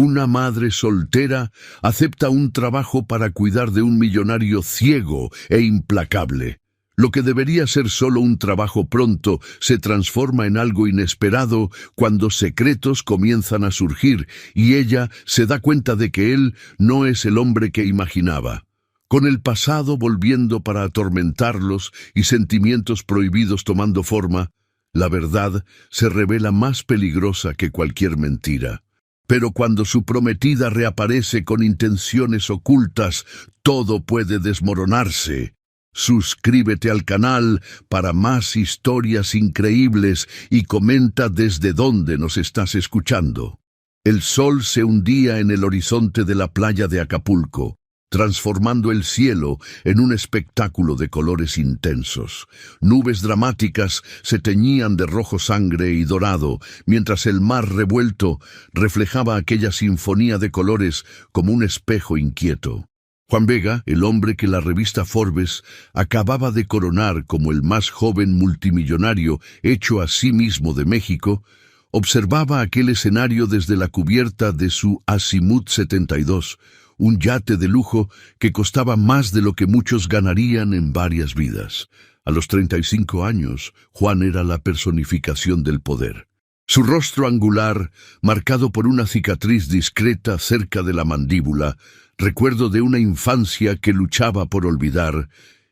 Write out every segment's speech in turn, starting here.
Una madre soltera acepta un trabajo para cuidar de un millonario ciego e implacable. Lo que debería ser solo un trabajo pronto se transforma en algo inesperado cuando secretos comienzan a surgir y ella se da cuenta de que él no es el hombre que imaginaba. Con el pasado volviendo para atormentarlos y sentimientos prohibidos tomando forma, la verdad se revela más peligrosa que cualquier mentira. Pero cuando su prometida reaparece con intenciones ocultas, todo puede desmoronarse. Suscríbete al canal para más historias increíbles y comenta desde dónde nos estás escuchando. El sol se hundía en el horizonte de la playa de Acapulco, transformando el cielo en un espectáculo de colores intensos. Nubes dramáticas se teñían de rojo sangre y dorado, mientras el mar revuelto reflejaba aquella sinfonía de colores como un espejo inquieto. Juan Vega, el hombre que la revista Forbes acababa de coronar como el más joven multimillonario hecho a sí mismo de México, observaba aquel escenario desde la cubierta de su Azimut 72, un yate de lujo que costaba más de lo que muchos ganarían en varias vidas. A los 35 años, Juan era la personificación del poder. Su rostro angular, marcado por una cicatriz discreta cerca de la mandíbula, recuerdo de una infancia que luchaba por olvidar,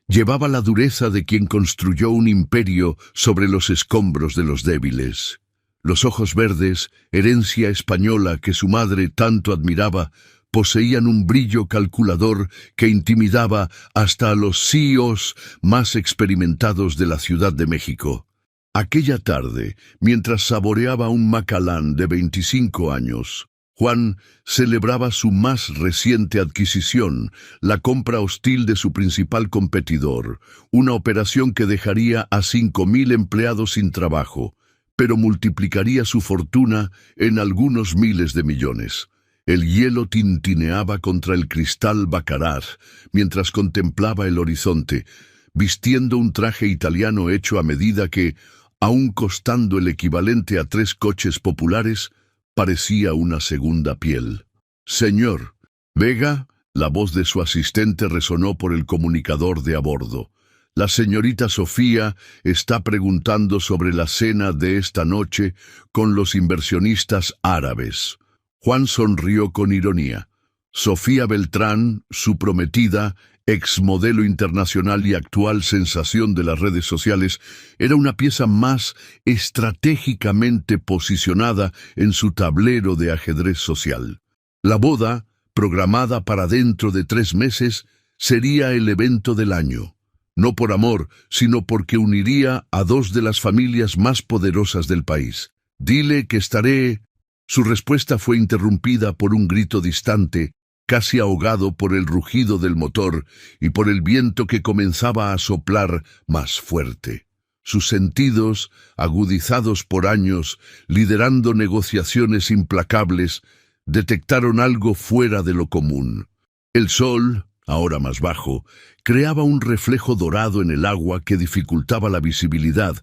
llevaba la dureza de quien construyó un imperio sobre los escombros de los débiles. Los ojos verdes, herencia española que su madre tanto admiraba, poseían un brillo calculador que intimidaba hasta a los CEOs más experimentados de la Ciudad de México. Aquella tarde, mientras saboreaba un Macalán de 25 años, Juan celebraba su más reciente adquisición, la compra hostil de su principal competidor, una operación que dejaría a 5,000 empleados sin trabajo, pero multiplicaría su fortuna en algunos miles de millones. El hielo tintineaba contra el cristal Baccarat mientras contemplaba el horizonte, vistiendo un traje italiano hecho a medida que, aun costando el equivalente a 3 coches populares, parecía una segunda piel. «Señor Vega», la voz de su asistente resonó por el comunicador de a bordo. «La señorita Sofía está preguntando sobre la cena de esta noche con los inversionistas árabes». Juan sonrió con ironía. Sofía Beltrán, su prometida, exmodelo internacional y actual sensación de las redes sociales, era una pieza más estratégicamente posicionada en su tablero de ajedrez social. La boda, programada para dentro de 3 meses, sería el evento del año. No por amor, sino porque uniría a 2 de las familias más poderosas del país. «Dile que estaré...». Su respuesta fue interrumpida por un grito distante, casi ahogado por el rugido del motor y por el viento que comenzaba a soplar más fuerte. Sus sentidos, agudizados por años, liderando negociaciones implacables, detectaron algo fuera de lo común. El sol, ahora más bajo, creaba un reflejo dorado en el agua que dificultaba la visibilidad,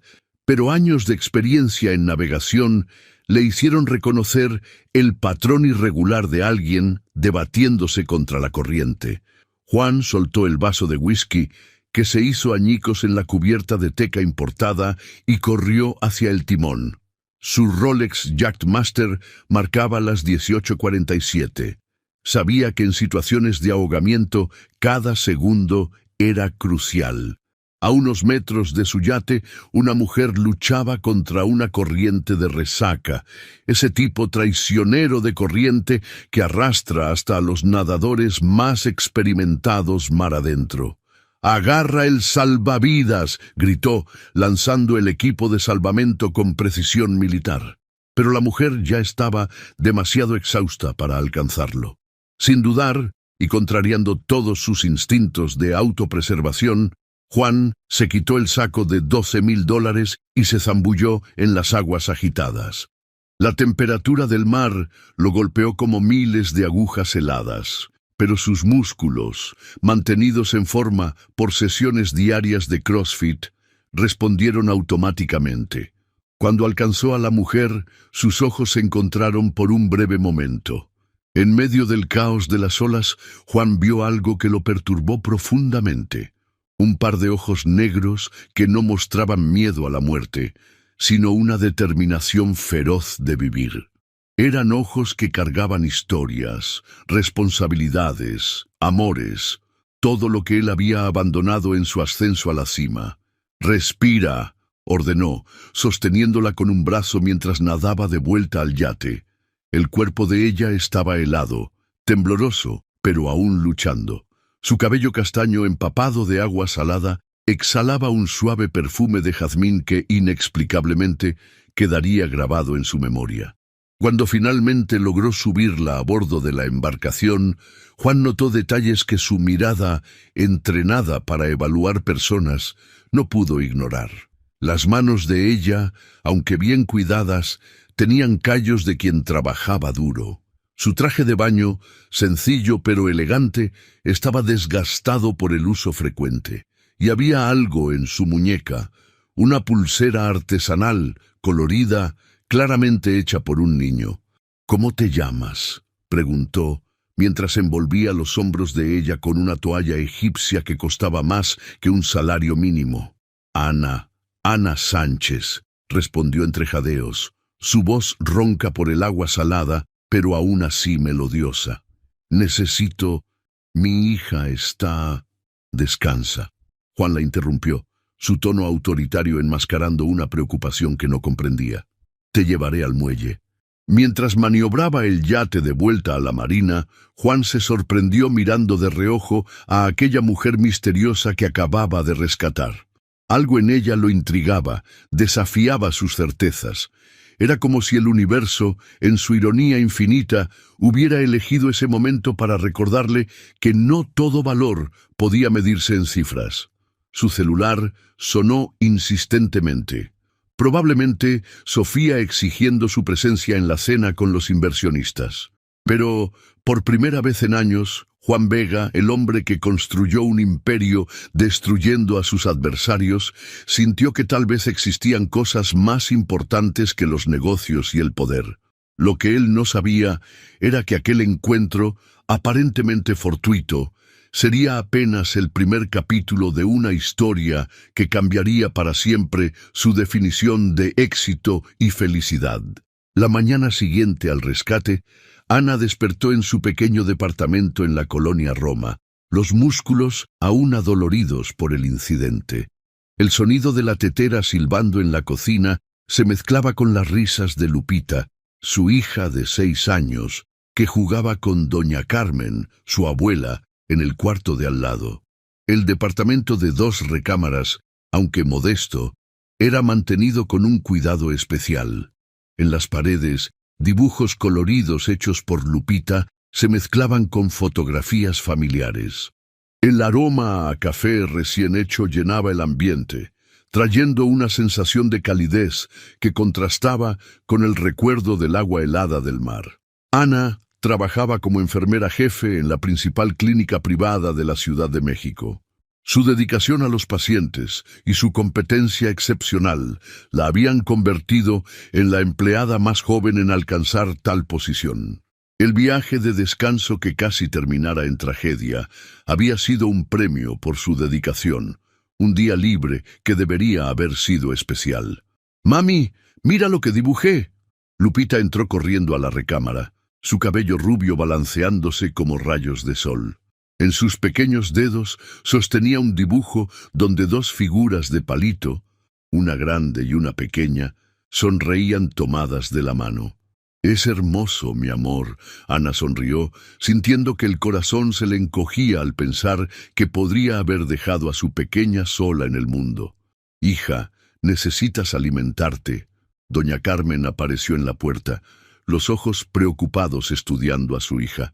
pero años de experiencia en navegación le hicieron reconocer el patrón irregular de alguien debatiéndose contra la corriente. Juan soltó el vaso de whisky, que se hizo añicos en la cubierta de teca importada, y corrió hacia el timón. Su Rolex Yachtmaster marcaba las 18:47. Sabía que en situaciones de ahogamiento cada segundo era crucial. A unos metros de su yate, una mujer luchaba contra una corriente de resaca, ese tipo traicionero de corriente que arrastra hasta a los nadadores más experimentados mar adentro. «¡Agarra el salvavidas!», gritó, lanzando el equipo de salvamento con precisión militar. Pero la mujer ya estaba demasiado exhausta para alcanzarlo. Sin dudar, y contrariando todos sus instintos de autopreservación, Juan se quitó el saco de $12,000 y se zambulló en las aguas agitadas. La temperatura del mar lo golpeó como miles de agujas heladas, pero sus músculos, mantenidos en forma por sesiones diarias de CrossFit, respondieron automáticamente. Cuando alcanzó a la mujer, sus ojos se encontraron por un breve momento. En medio del caos de las olas, Juan vio algo que lo perturbó profundamente. Un par de ojos negros que no mostraban miedo a la muerte, sino una determinación feroz de vivir. Eran ojos que cargaban historias, responsabilidades, amores, todo lo que él había abandonado en su ascenso a la cima. «Respira», ordenó, sosteniéndola con un brazo mientras nadaba de vuelta al yate. El cuerpo de ella estaba helado, tembloroso, pero aún luchando. Su cabello castaño empapado de agua salada exhalaba un suave perfume de jazmín que, inexplicablemente, quedaría grabado en su memoria. Cuando finalmente logró subirla a bordo de la embarcación, Juan notó detalles que su mirada, entrenada para evaluar personas, no pudo ignorar. Las manos de ella, aunque bien cuidadas, tenían callos de quien trabajaba duro. Su traje de baño, sencillo pero elegante, estaba desgastado por el uso frecuente, y había algo en su muñeca, una pulsera artesanal, colorida, claramente hecha por un niño. «¿Cómo te llamas?», preguntó, mientras envolvía los hombros de ella con una toalla egipcia que costaba más que un salario mínimo. «Ana Sánchez», respondió entre jadeos, su voz ronca por el agua salada, pero aún así melodiosa. «Necesito... Mi hija está...». «Descansa». Juan la interrumpió, su tono autoritario enmascarando una preocupación que no comprendía. «Te llevaré al muelle». Mientras maniobraba el yate de vuelta a la marina, Juan se sorprendió mirando de reojo a aquella mujer misteriosa que acababa de rescatar. Algo en ella lo intrigaba, desafiaba sus certezas. Era como si el universo, en su ironía infinita, hubiera elegido ese momento para recordarle que no todo valor podía medirse en cifras. Su celular sonó insistentemente. Probablemente Sofía exigiendo su presencia en la cena con los inversionistas. Pero, por primera vez en años, Juan Vega, el hombre que construyó un imperio destruyendo a sus adversarios, sintió que tal vez existían cosas más importantes que los negocios y el poder. Lo que él no sabía era que aquel encuentro, aparentemente fortuito, sería apenas el primer capítulo de una historia que cambiaría para siempre su definición de éxito y felicidad. La mañana siguiente al rescate, Ana despertó en su pequeño departamento en la colonia Roma, los músculos aún adoloridos por el incidente. El sonido de la tetera silbando en la cocina se mezclaba con las risas de Lupita, su hija de 6 años, que jugaba con doña Carmen, su abuela, en el cuarto de al lado. El departamento de 2 recámaras, aunque modesto, era mantenido con un cuidado especial. En las paredes, dibujos coloridos hechos por Lupita se mezclaban con fotografías familiares. El aroma a café recién hecho llenaba el ambiente, trayendo una sensación de calidez que contrastaba con el recuerdo del agua helada del mar. Ana trabajaba como enfermera jefe en la principal clínica privada de la Ciudad de México. Su dedicación a los pacientes y su competencia excepcional la habían convertido en la empleada más joven en alcanzar tal posición. El viaje de descanso que casi terminara en tragedia había sido un premio por su dedicación, un día libre que debería haber sido especial. «Mami, mira lo que dibujé». Lupita entró corriendo a la recámara, su cabello rubio balanceándose como rayos de sol. En sus pequeños dedos sostenía un dibujo donde 2 figuras de palito, una grande y una pequeña, sonreían tomadas de la mano. «Es hermoso, mi amor», Ana sonrió, sintiendo que el corazón se le encogía al pensar que podría haber dejado a su pequeña sola en el mundo. «Hija, necesitas alimentarte». Doña Carmen apareció en la puerta, los ojos preocupados estudiando a su hija.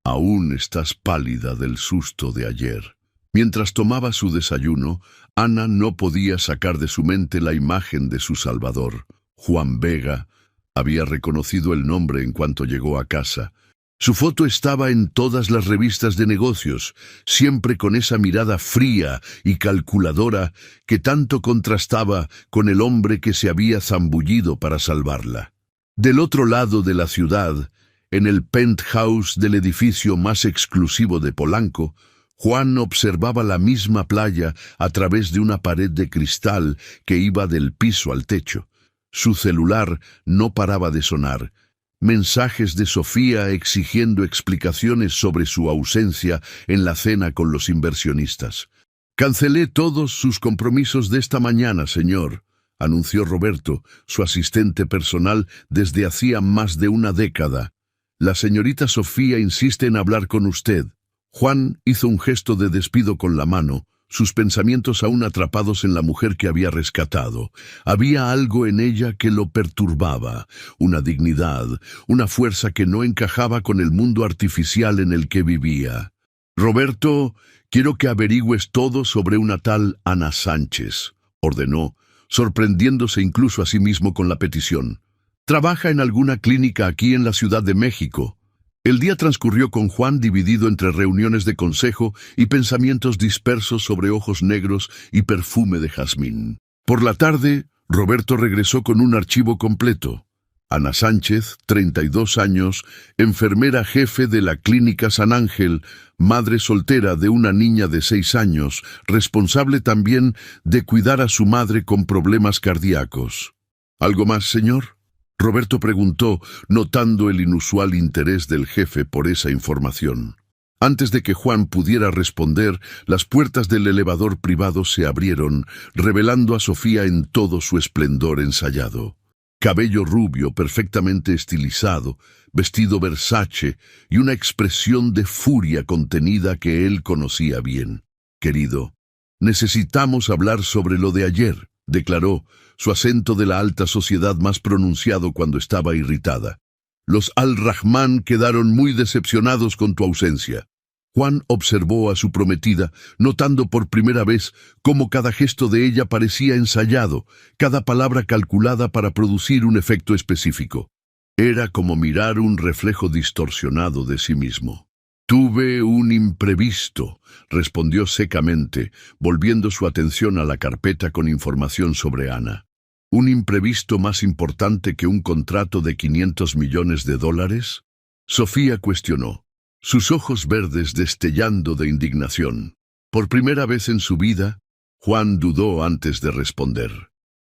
«Aún estás pálida del susto de ayer». Mientras tomaba su desayuno, Ana no podía sacar de su mente la imagen de su salvador. Juan Vega había reconocido el nombre en cuanto llegó a casa. Su foto estaba en todas las revistas de negocios, siempre con esa mirada fría y calculadora que tanto contrastaba con el hombre que se había zambullido para salvarla. Del otro lado de la ciudad, En el penthouse del edificio más exclusivo de Polanco, Juan observaba la misma playa a través de una pared de cristal que iba del piso al techo. Su celular no paraba de sonar. Mensajes de Sofía exigiendo explicaciones sobre su ausencia en la cena con los inversionistas. «Cancelé todos sus compromisos de esta mañana, señor», anunció Roberto, su asistente personal desde hacía más de una década. «La señorita Sofía insiste en hablar con usted». Juan hizo un gesto de despido con la mano, sus pensamientos aún atrapados en la mujer que había rescatado. Había algo en ella que lo perturbaba, una dignidad, una fuerza que no encajaba con el mundo artificial en el que vivía. «Roberto, quiero que averigües todo sobre una tal Ana Sánchez», ordenó, sorprendiéndose incluso a sí mismo con la petición. «Trabaja en alguna clínica aquí en la Ciudad de México». El día transcurrió con Juan dividido entre reuniones de consejo y pensamientos dispersos sobre ojos negros y perfume de jazmín. Por la tarde, Roberto regresó con un archivo completo. Ana Sánchez, 32 años, enfermera jefe de la Clínica San Ángel, madre soltera de una niña de 6 años, responsable también de cuidar a su madre con problemas cardíacos. ¿Algo más, señor?, Roberto preguntó, notando el inusual interés del jefe por esa información. Antes de que Juan pudiera responder, las puertas del elevador privado se abrieron, revelando a Sofía en todo su esplendor ensayado. Cabello rubio perfectamente estilizado, vestido Versace y una expresión de furia contenida que él conocía bien. «Querido, necesitamos hablar sobre lo de ayer», declaró, su acento de la alta sociedad más pronunciado cuando estaba irritada. «Los Al-Rahman quedaron muy decepcionados con tu ausencia». Juan observó a su prometida, notando por primera vez cómo cada gesto de ella parecía ensayado, cada palabra calculada para producir un efecto específico. Era como mirar un reflejo distorsionado de sí mismo. «Tuve un imprevisto», respondió secamente, volviendo su atención a la carpeta con información sobre Ana. «¿Un imprevisto más importante que un contrato de $500 millones? Sofía cuestionó, sus ojos verdes destellando de indignación. Por primera vez en su vida, Juan dudó antes de responder.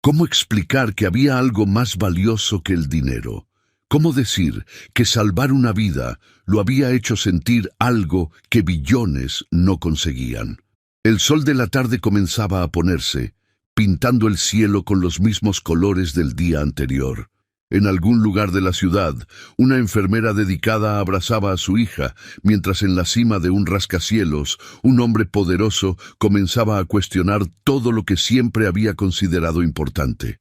¿Cómo explicar que había algo más valioso que el dinero? ¿Cómo decir que salvar una vida lo había hecho sentir algo que billones no conseguían? El sol de la tarde comenzaba a ponerse, pintando el cielo con los mismos colores del día anterior. En algún lugar de la ciudad, una enfermera dedicada abrazaba a su hija, mientras en la cima de un rascacielos, un hombre poderoso comenzaba a cuestionar todo lo que siempre había considerado importante.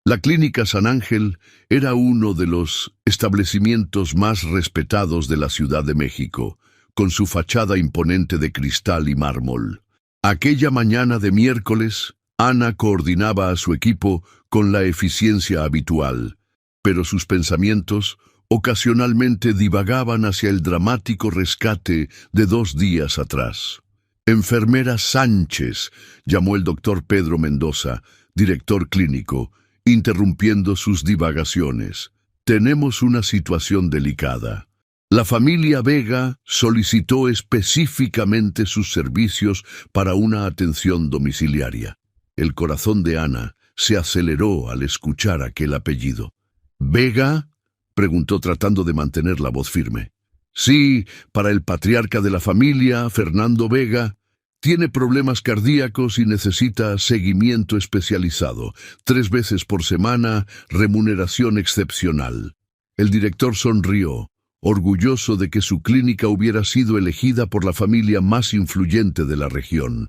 La Clínica San Ángel era uno de los establecimientos más respetados de la Ciudad de México, con su fachada imponente de cristal y mármol. Aquella mañana de miércoles, Ana coordinaba a su equipo con la eficiencia habitual, pero sus pensamientos ocasionalmente divagaban hacia el dramático rescate de 2 días atrás. «Enfermera Sánchez», llamó el doctor Pedro Mendoza, director clínico, interrumpiendo sus divagaciones. «Tenemos una situación delicada. La familia Vega solicitó específicamente sus servicios para una atención domiciliaria». El corazón de Ana se aceleró al escuchar aquel apellido. «¿Vega?», preguntó tratando de mantener la voz firme. «Sí, para el patriarca de la familia, Fernando Vega. Tiene problemas cardíacos y necesita seguimiento especializado. 3 veces por semana, remuneración excepcional». El director sonrió, orgulloso de que su clínica hubiera sido elegida por la familia más influyente de la región.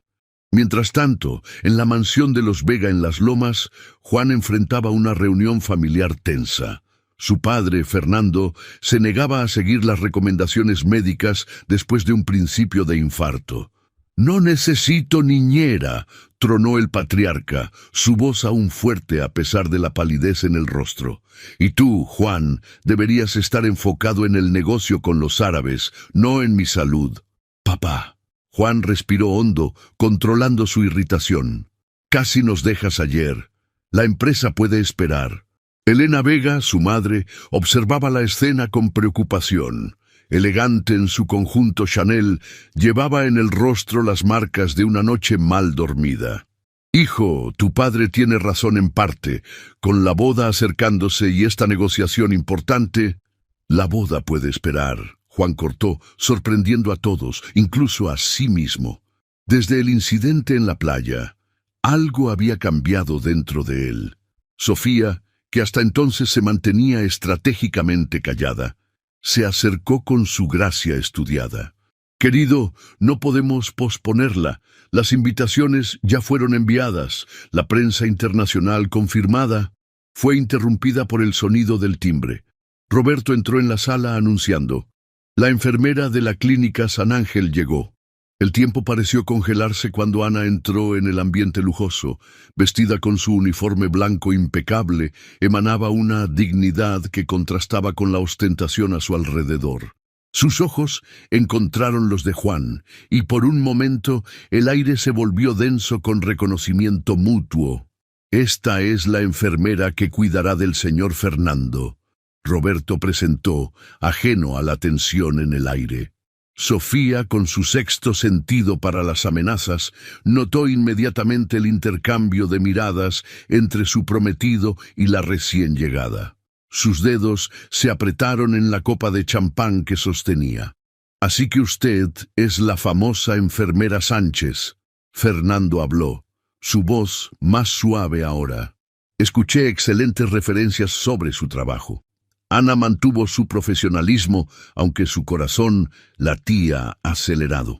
Mientras tanto, en la mansión de los Vega en Las Lomas, Juan enfrentaba una reunión familiar tensa. Su padre, Fernando, se negaba a seguir las recomendaciones médicas después de un principio de infarto. «No necesito niñera», tronó el patriarca, su voz aún fuerte a pesar de la palidez en el rostro. «Y tú, Juan, deberías estar enfocado en el negocio con los árabes, no en mi salud». «Papá». Juan respiró hondo, controlando su irritación. «Casi nos dejas ayer. La empresa puede esperar». Elena Vega, su madre, observaba la escena con preocupación. Elegante en su conjunto Chanel, llevaba en el rostro las marcas de una noche mal dormida. «Hijo, tu padre tiene razón en parte. Con la boda acercándose y esta negociación importante...» «La boda puede esperar», Juan cortó, sorprendiendo a todos, incluso a sí mismo. Desde el incidente en la playa, algo había cambiado dentro de él. Sofía, que hasta entonces se mantenía estratégicamente callada, se acercó con su gracia estudiada. «Querido, no podemos posponerla. Las invitaciones ya fueron enviadas. La prensa internacional confirmada». Fue interrumpida por el sonido del timbre. Roberto entró en la sala anunciando: «La enfermera de la clínica San Ángel llegó». El tiempo pareció congelarse cuando Ana entró en el ambiente lujoso. Vestida con su uniforme blanco impecable, emanaba una dignidad que contrastaba con la ostentación a su alrededor. Sus ojos encontraron los de Juan, y por un momento el aire se volvió denso con reconocimiento mutuo. «Esta es la enfermera que cuidará del señor Fernando», Roberto presentó, ajeno a la tensión en el aire. Sofía, con su sexto sentido para las amenazas, notó inmediatamente el intercambio de miradas entre su prometido y la recién llegada. Sus dedos se apretaron en la copa de champán que sostenía. «Así que usted es la famosa enfermera Sánchez», Fernando habló, su voz más suave ahora. «Escuché excelentes referencias sobre su trabajo». Ana mantuvo su profesionalismo, aunque su corazón latía acelerado.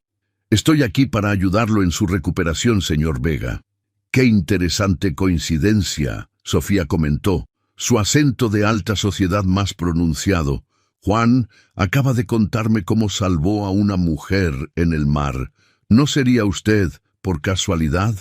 «Estoy aquí para ayudarlo en su recuperación, señor Vega». «Qué interesante coincidencia», Sofía comentó, su acento de alta sociedad más pronunciado. «Juan acaba de contarme cómo salvó a una mujer en el mar. ¿No sería usted, por casualidad?»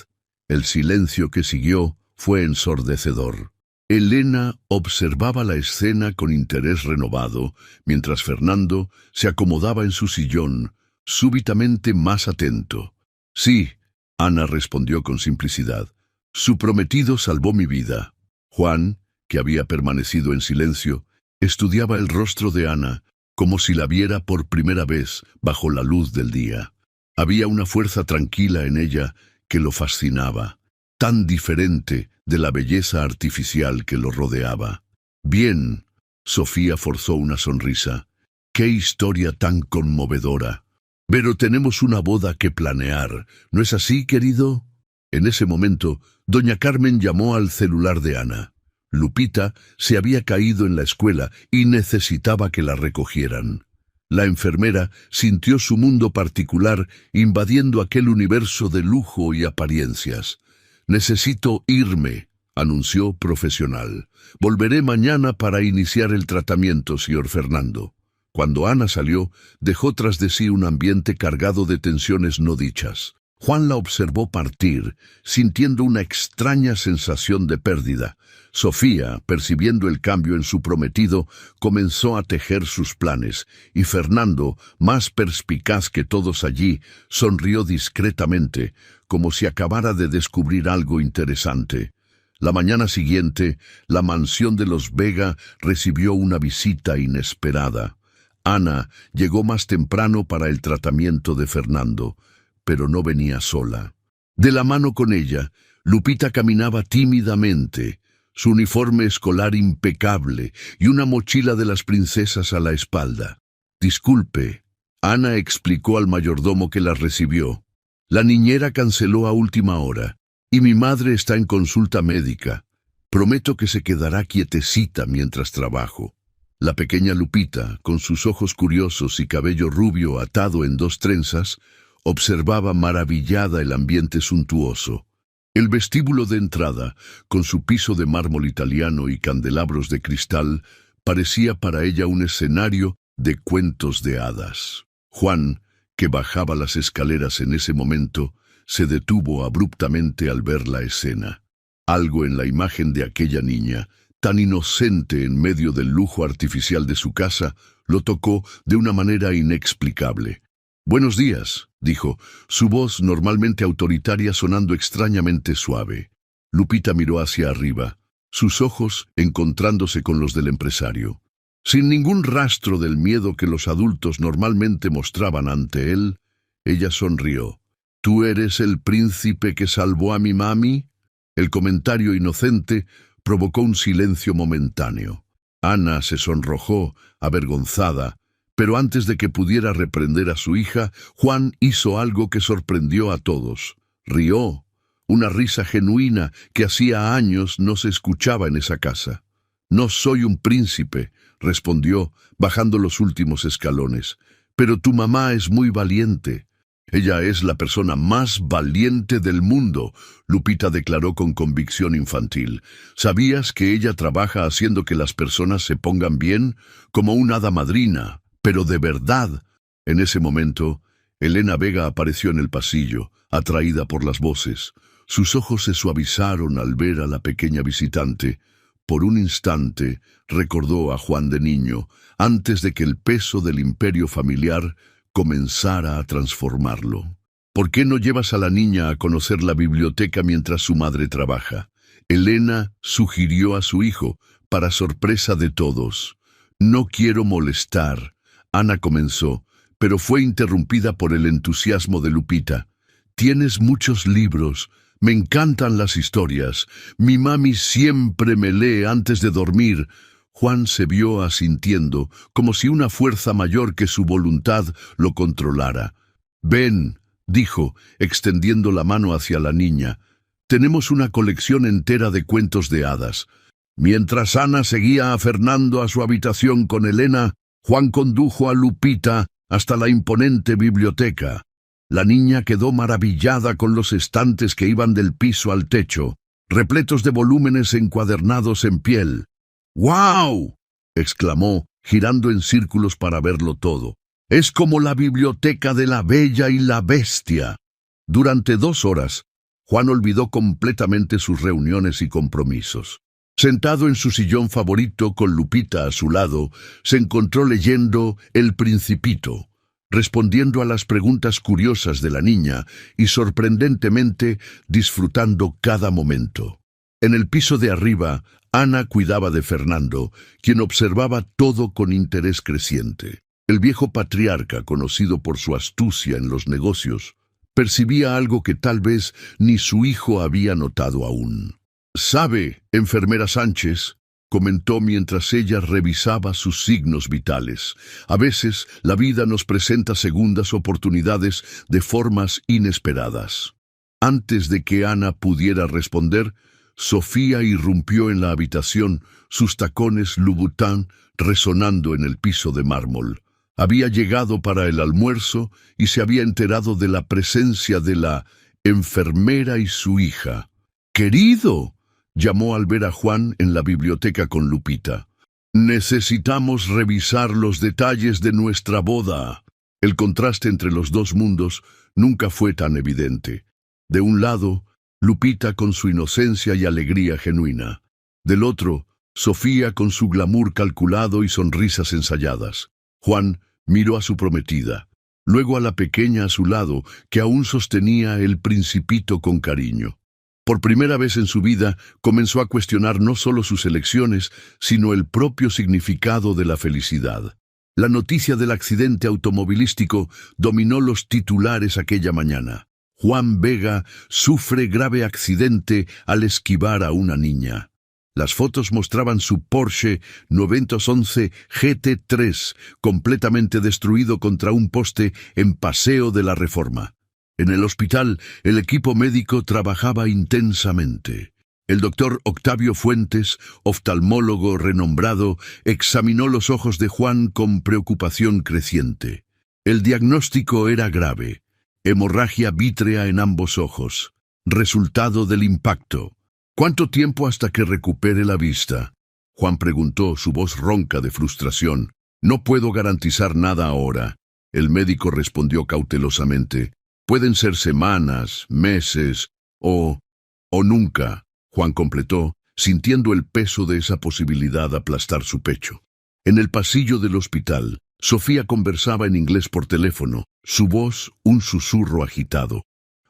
El silencio que siguió fue ensordecedor. Elena observaba la escena con interés renovado, mientras Fernando se acomodaba en su sillón, súbitamente más atento. «Sí», Ana respondió con simplicidad. «Su prometido salvó mi vida». Juan, que había permanecido en silencio, estudiaba el rostro de Ana como si la viera por primera vez bajo la luz del día. Había una fuerza tranquila en ella que lo fascinaba, tan diferente de la belleza artificial que lo rodeaba. «Bien», Sofía forzó una sonrisa. «Qué historia tan conmovedora. Pero tenemos una boda que planear, ¿no es así, querido?» En ese momento, doña Carmen llamó al celular de Ana. Lupita se había caído en la escuela y necesitaba que la recogieran. La enfermera sintió su mundo particular invadiendo aquel universo de lujo y apariencias. «Necesito irme», anunció profesional. «Volveré mañana para iniciar el tratamiento, señor Fernando». Cuando Ana salió, dejó tras de sí un ambiente cargado de tensiones no dichas. Juan la observó partir, sintiendo una extraña sensación de pérdida. Sofía, percibiendo el cambio en su prometido, comenzó a tejer sus planes, y Fernando, más perspicaz que todos allí, sonrió discretamente, como si acabara de descubrir algo interesante. La mañana siguiente, la mansión de los Vega recibió una visita inesperada. Ana llegó más temprano para el tratamiento de Fernando, pero no venía sola. De la mano con ella, Lupita caminaba tímidamente, su uniforme escolar impecable y una mochila de las princesas a la espalda. «Disculpe», Ana explicó al mayordomo que la recibió. «La niñera canceló a última hora, y mi madre está en consulta médica. Prometo que se quedará quietecita mientras trabajo». La pequeña Lupita, con sus ojos curiosos y cabello rubio atado en 2 trenzas, observaba maravillada el ambiente suntuoso. El vestíbulo de entrada, con su piso de mármol italiano y candelabros de cristal, parecía para ella un escenario de cuentos de hadas. Juan, que bajaba las escaleras en ese momento, se detuvo abruptamente al ver la escena. Algo en la imagen de aquella niña, tan inocente en medio del lujo artificial de su casa, lo tocó de una manera inexplicable. «Buenos días», dijo, su voz normalmente autoritaria sonando extrañamente suave. Lupita miró hacia arriba. sus ojos encontrándose con los del empresario. Sin ningún rastro del miedo que los adultos normalmente mostraban ante él, ella sonrió. ¿Tú eres el príncipe que salvó a mi mami? El comentario inocente provocó un silencio momentáneo. Ana se sonrojó, avergonzada, pero antes de que pudiera reprender a su hija, Juan hizo algo que sorprendió a todos. Rió, una risa genuina que hacía años no se escuchaba en esa casa. «No soy un príncipe», respondió, bajando los últimos escalones, «pero tu mamá es muy valiente». «Ella es la persona más valiente del mundo», Lupita declaró con convicción infantil. «¿Sabías que ella trabaja haciendo que las personas se pongan bien? Como una hada madrina, pero de verdad». En ese momento, Elena Vega apareció en el pasillo, atraída por las voces. Sus ojos se suavizaron al ver a la pequeña visitante. Por un instante, recordó a Juan de niño, antes de que el peso del imperio familiar comenzara a transformarlo. «¿Por qué no llevas a la niña a conocer la biblioteca mientras su madre trabaja?», Elena sugirió a su hijo, para sorpresa de todos. «No quiero molestar», Ana comenzó, pero fue interrumpida por el entusiasmo de Lupita. «Tienes muchos libros. Me encantan las historias. Mi mami siempre me lee antes de dormir». Juan se vio asintiendo, como si una fuerza mayor que su voluntad lo controlara. «Ven», dijo, extendiendo la mano hacia la niña. «Tenemos una colección entera de cuentos de hadas». Mientras Ana seguía a Fernando a su habitación con Elena, Juan condujo a Lupita hasta la imponente biblioteca. La niña quedó maravillada con los estantes que iban del piso al techo, repletos de volúmenes encuadernados en piel. «¡Guau!», exclamó, girando en círculos para verlo todo. «Es como la biblioteca de la Bella y la Bestia». Durante 2 horas, Juan olvidó completamente sus reuniones y compromisos. Sentado en su sillón favorito con Lupita a su lado, se encontró leyendo El Principito, respondiendo a las preguntas curiosas de la niña y sorprendentemente disfrutando cada momento. En el piso de arriba, Ana cuidaba de Fernando, quien observaba todo con interés creciente. El viejo patriarca, conocido por su astucia en los negocios, percibía algo que tal vez ni su hijo había notado aún. «¿Sabe, enfermera Sánchez?», comentó mientras ella revisaba sus signos vitales. «A veces la vida nos presenta segundas oportunidades de formas inesperadas». Antes de que Ana pudiera responder, Sofía irrumpió en la habitación, sus tacones Louboutin resonando en el piso de mármol. Había llegado para el almuerzo y se había enterado de la presencia de la enfermera y su hija. «¡Querido!», llamó al ver a Juan en la biblioteca con Lupita. «Necesitamos revisar los detalles de nuestra boda». El contraste entre los dos mundos nunca fue tan evidente. De un lado, Lupita con su inocencia y alegría genuina. Del otro, Sofía con su glamour calculado y sonrisas ensayadas. Juan miró a su prometida, luego a la pequeña a su lado, que aún sostenía El Principito con cariño. Por primera vez en su vida, comenzó a cuestionar no solo sus elecciones, sino el propio significado de la felicidad. La noticia del accidente automovilístico dominó los titulares aquella mañana. Juan Vega sufre grave accidente al esquivar a una niña. Las fotos mostraban su Porsche 911 GT3 completamente destruido contra un poste en Paseo de la Reforma. En el hospital, el equipo médico trabajaba intensamente. El doctor Octavio Fuentes, oftalmólogo renombrado, examinó los ojos de Juan con preocupación creciente. El diagnóstico era grave: hemorragia vítrea en ambos ojos, resultado del impacto. «¿Cuánto tiempo hasta que recupere la vista?», Juan preguntó, su voz ronca de frustración. «No puedo garantizar nada ahora», el médico respondió cautelosamente. «Pueden ser semanas, meses o nunca», Juan completó, sintiendo el peso de esa posibilidad aplastar su pecho. En el pasillo del hospital, Sofía conversaba en inglés por teléfono, su voz un susurro agitado.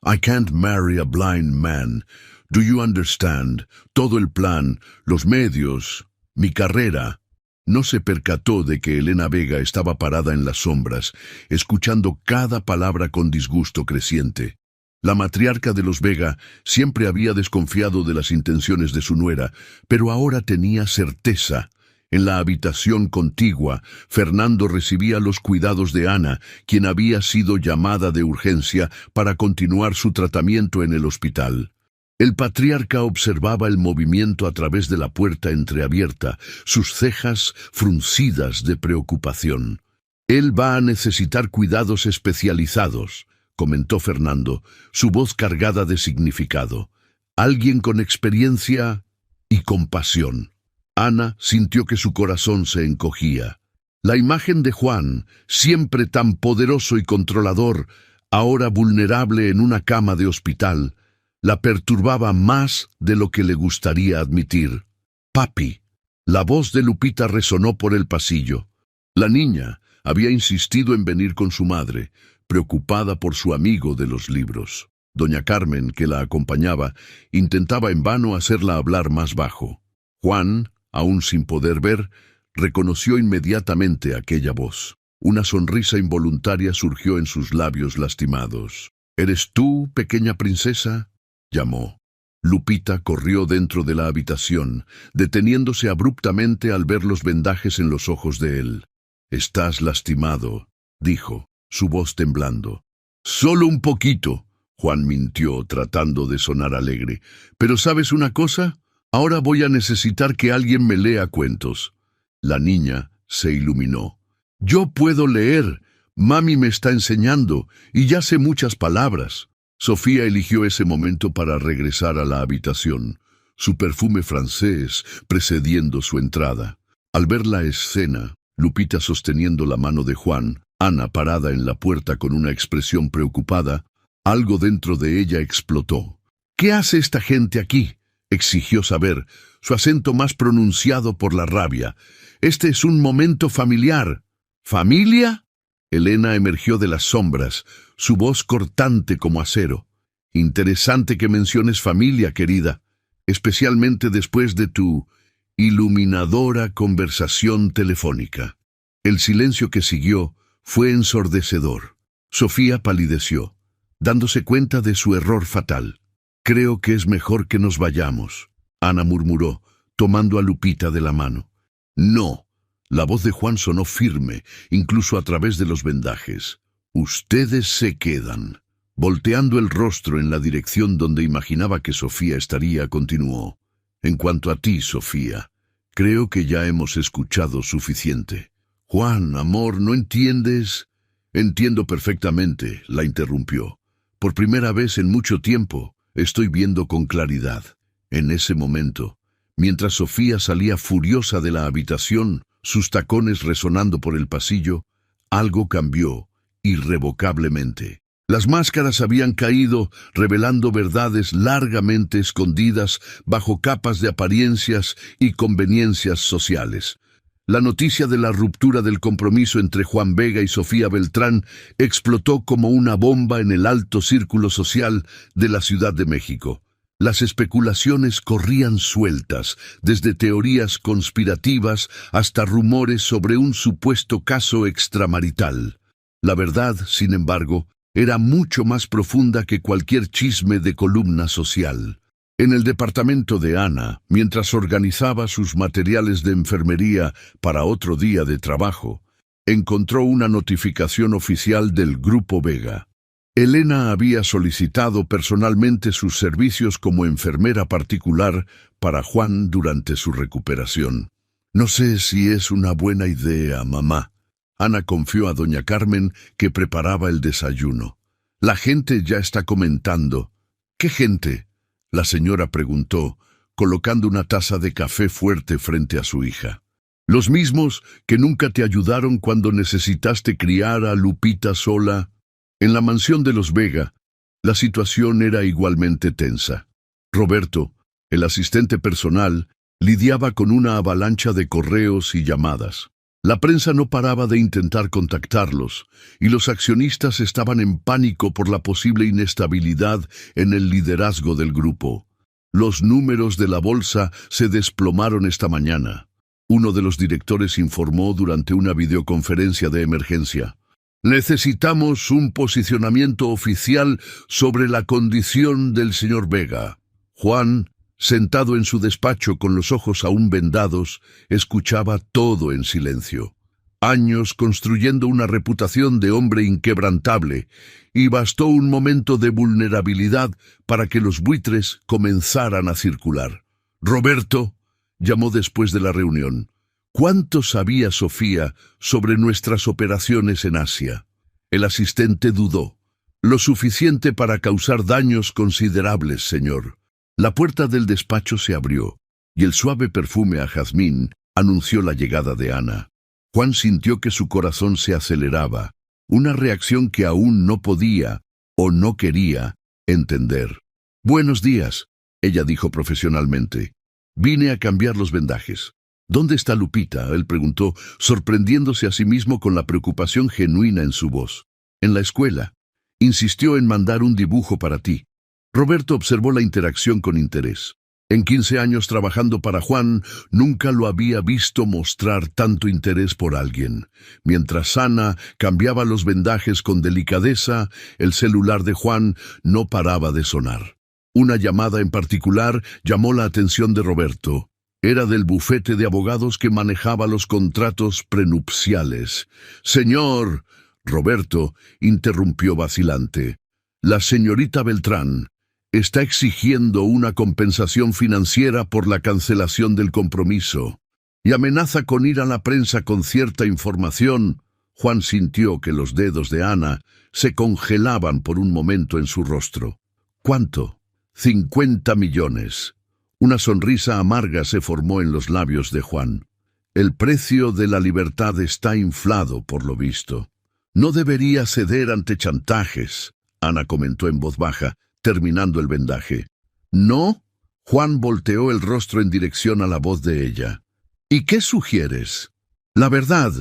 I can't marry a blind man. Do you understand? Todo el plan, los medios, mi carrera. No se percató de que Elena Vega estaba parada en las sombras, escuchando cada palabra con disgusto creciente. La matriarca de los Vega siempre había desconfiado de las intenciones de su nuera, pero ahora tenía certeza. En la habitación contigua, Fernando recibía los cuidados de Ana, quien había sido llamada de urgencia para continuar su tratamiento en el hospital. El patriarca observaba el movimiento a través de la puerta entreabierta, sus cejas fruncidas de preocupación. «Él va a necesitar cuidados especializados», comentó Fernando, su voz cargada de significado. «Alguien con experiencia y compasión». Ana sintió que su corazón se encogía. La imagen de Juan, siempre tan poderoso y controlador, ahora vulnerable en una cama de hospital, la perturbaba más de lo que le gustaría admitir. «Papi». La voz de Lupita resonó por el pasillo. La niña había insistido en venir con su madre, preocupada por su amigo de los libros. Doña Carmen, que la acompañaba, intentaba en vano hacerla hablar más bajo. Juan, aún sin poder ver, reconoció inmediatamente aquella voz. Una sonrisa involuntaria surgió en sus labios lastimados. «¿Eres tú, pequeña princesa?», llamó. Lupita corrió dentro de la habitación, deteniéndose abruptamente al ver los vendajes en los ojos de él. «Estás lastimado», dijo, su voz temblando. «Solo un poquito», Juan mintió, tratando de sonar alegre. «Pero ¿sabes una cosa? Ahora voy a necesitar que alguien me lea cuentos». La niña se iluminó. «Yo puedo leer. Mami me está enseñando, y ya sé muchas palabras». Sofía eligió ese momento para regresar a la habitación, su perfume francés precediendo su entrada. Al ver la escena, Lupita sosteniendo la mano de Juan, Ana parada en la puerta con una expresión preocupada, algo dentro de ella explotó. «¿Qué hace esta gente aquí?», exigió saber, su acento más pronunciado por la rabia. «Este es un momento familiar». «¿Familia?». Elena emergió de las sombras, su voz cortante como acero. «Interesante que menciones familia, querida, especialmente después de tu iluminadora conversación telefónica». El silencio que siguió fue ensordecedor. Sofía palideció, dándose cuenta de su error fatal. «Creo que es mejor que nos vayamos», Ana murmuró, tomando a Lupita de la mano. «No». La voz de Juan sonó firme, incluso a través de los vendajes. «Ustedes se quedan». Volteando el rostro en la dirección donde imaginaba que Sofía estaría, continuó. «En cuanto a ti, Sofía, creo que ya hemos escuchado suficiente». «Juan, amor, ¿no entiendes?» «Entiendo perfectamente», la interrumpió. «Por primera vez en mucho tiempo, estoy viendo con claridad». En ese momento, mientras Sofía salía furiosa de la habitación, sus tacones resonando por el pasillo, algo cambió irrevocablemente. Las máscaras habían caído, revelando verdades largamente escondidas bajo capas de apariencias y conveniencias sociales. La noticia de la ruptura del compromiso entre Juan Vega y Sofía Beltrán explotó como una bomba en el alto círculo social de la Ciudad de México. Las especulaciones corrían sueltas, desde teorías conspirativas hasta rumores sobre un supuesto caso extramarital. La verdad, sin embargo, era mucho más profunda que cualquier chisme de columna social. En el departamento de Ana, mientras organizaba sus materiales de enfermería para otro día de trabajo, encontró una notificación oficial del Grupo Vega. Elena había solicitado personalmente sus servicios como enfermera particular para Juan durante su recuperación. «No sé si es una buena idea, mamá». Ana confió a doña Carmen, que preparaba el desayuno. «La gente ya está comentando». «¿Qué gente?», la señora preguntó, colocando una taza de café fuerte frente a su hija. «Los mismos que nunca te ayudaron cuando necesitaste criar a Lupita sola». En la mansión de los Vega, la situación era igualmente tensa. Roberto, el asistente personal, lidiaba con una avalancha de correos y llamadas. La prensa no paraba de intentar contactarlos, y los accionistas estaban en pánico por la posible inestabilidad en el liderazgo del grupo. Los números de la bolsa se desplomaron esta mañana. Uno de los directores informó durante una videoconferencia de emergencia: «Necesitamos un posicionamiento oficial sobre la condición del señor Vega». Juan, sentado en su despacho con los ojos aún vendados, escuchaba todo en silencio. Años construyendo una reputación de hombre inquebrantable, y bastó un momento de vulnerabilidad para que los buitres comenzaran a circular. «Roberto», llamó después de la reunión, «¿cuánto sabía Sofía sobre nuestras operaciones en Asia?». El asistente dudó. «Lo suficiente para causar daños considerables, señor». La puerta del despacho se abrió, y el suave perfume a jazmín anunció la llegada de Ana. Juan sintió que su corazón se aceleraba, una reacción que aún no podía, o no quería, entender. «Buenos días», ella dijo profesionalmente. «Vine a cambiar los vendajes». «¿Dónde está Lupita?», él preguntó, sorprendiéndose a sí mismo con la preocupación genuina en su voz. «En la escuela. Insistió en mandar un dibujo para ti». Roberto observó la interacción con interés. En 15 años trabajando para Juan, nunca lo había visto mostrar tanto interés por alguien. Mientras Ana cambiaba los vendajes con delicadeza, el celular de Juan no paraba de sonar. Una llamada en particular llamó la atención de Roberto. Era del bufete de abogados que manejaba los contratos prenupciales. «Señor», Roberto interrumpió vacilante, «la señorita Beltrán está exigiendo una compensación financiera por la cancelación del compromiso y amenaza con ir a la prensa con cierta información». Juan sintió que los dedos de Ana se congelaban por un momento en su rostro. «¿Cuánto?». «50 millones». Una sonrisa amarga se formó en los labios de Juan. «El precio de la libertad está inflado, por lo visto». «No debería ceder ante chantajes», Ana comentó en voz baja, terminando el vendaje. «¿No?». Juan volteó el rostro en dirección a la voz de ella. «¿Y qué sugieres?». «La verdad»,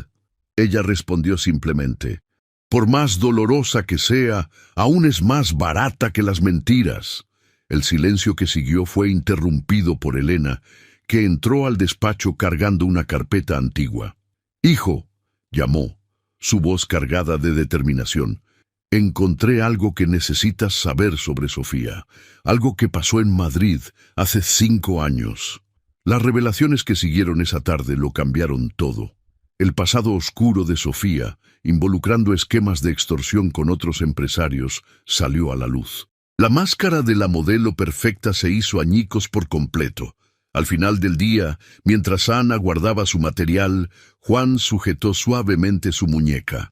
ella respondió simplemente. «Por más dolorosa que sea, aún es más barata que las mentiras». El silencio que siguió fue interrumpido por Elena, que entró al despacho cargando una carpeta antigua. «Hijo», llamó, su voz cargada de determinación, «encontré algo que necesitas saber sobre Sofía, algo que pasó en Madrid hace 5 años». Las revelaciones que siguieron esa tarde lo cambiaron todo. El pasado oscuro de Sofía, involucrando esquemas de extorsión con otros empresarios, salió a la luz. La máscara de la modelo perfecta se hizo añicos por completo. Al final del día, mientras Ana guardaba su material, Juan sujetó suavemente su muñeca.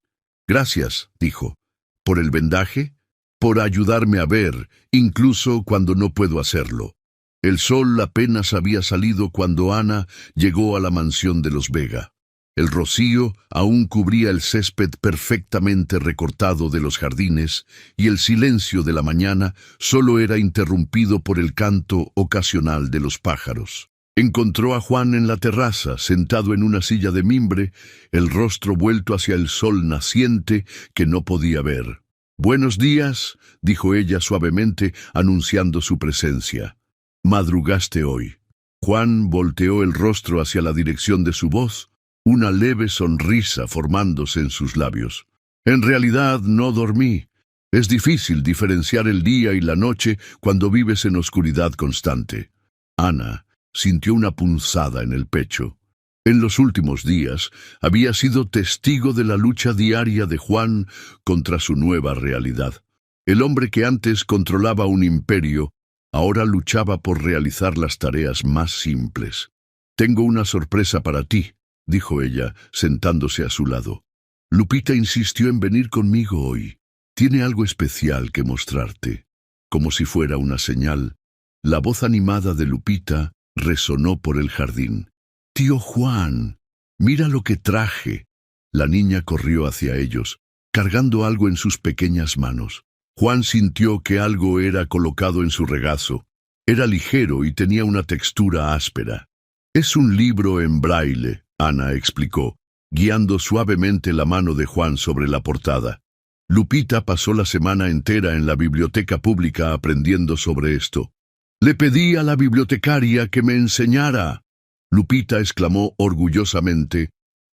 «Gracias», dijo. «¿Por el vendaje?». «Por ayudarme a ver, incluso cuando no puedo hacerlo». El sol apenas había salido cuando Ana llegó a la mansión de los Vega. El rocío aún cubría el césped perfectamente recortado de los jardines, y el silencio de la mañana solo era interrumpido por el canto ocasional de los pájaros. Encontró a Juan en la terraza, sentado en una silla de mimbre, el rostro vuelto hacia el sol naciente que no podía ver. «Buenos días», dijo ella suavemente, anunciando su presencia. «¿Madrugaste hoy?». Juan volteó el rostro hacia la dirección de su voz, una leve sonrisa formándose en sus labios. «En realidad no dormí. Es difícil diferenciar el día y la noche cuando vives en oscuridad constante». Ana sintió una punzada en el pecho. En los últimos días había sido testigo de la lucha diaria de Juan contra su nueva realidad. El hombre que antes controlaba un imperio, ahora luchaba por realizar las tareas más simples. «Tengo una sorpresa para ti», dijo ella, sentándose a su lado. «Lupita insistió en venir conmigo hoy. Tiene algo especial que mostrarte». Como si fuera una señal, la voz animada de Lupita resonó por el jardín. «Tío Juan, mira lo que traje». La niña corrió hacia ellos, cargando algo en sus pequeñas manos. Juan sintió que algo era colocado en su regazo. Era ligero y tenía una textura áspera. «Es un libro en braille», Ana explicó, guiando suavemente la mano de Juan sobre la portada. Lupita pasó la semana entera en la biblioteca pública aprendiendo sobre esto. «Le pedí a la bibliotecaria que me enseñara», Lupita exclamó orgullosamente.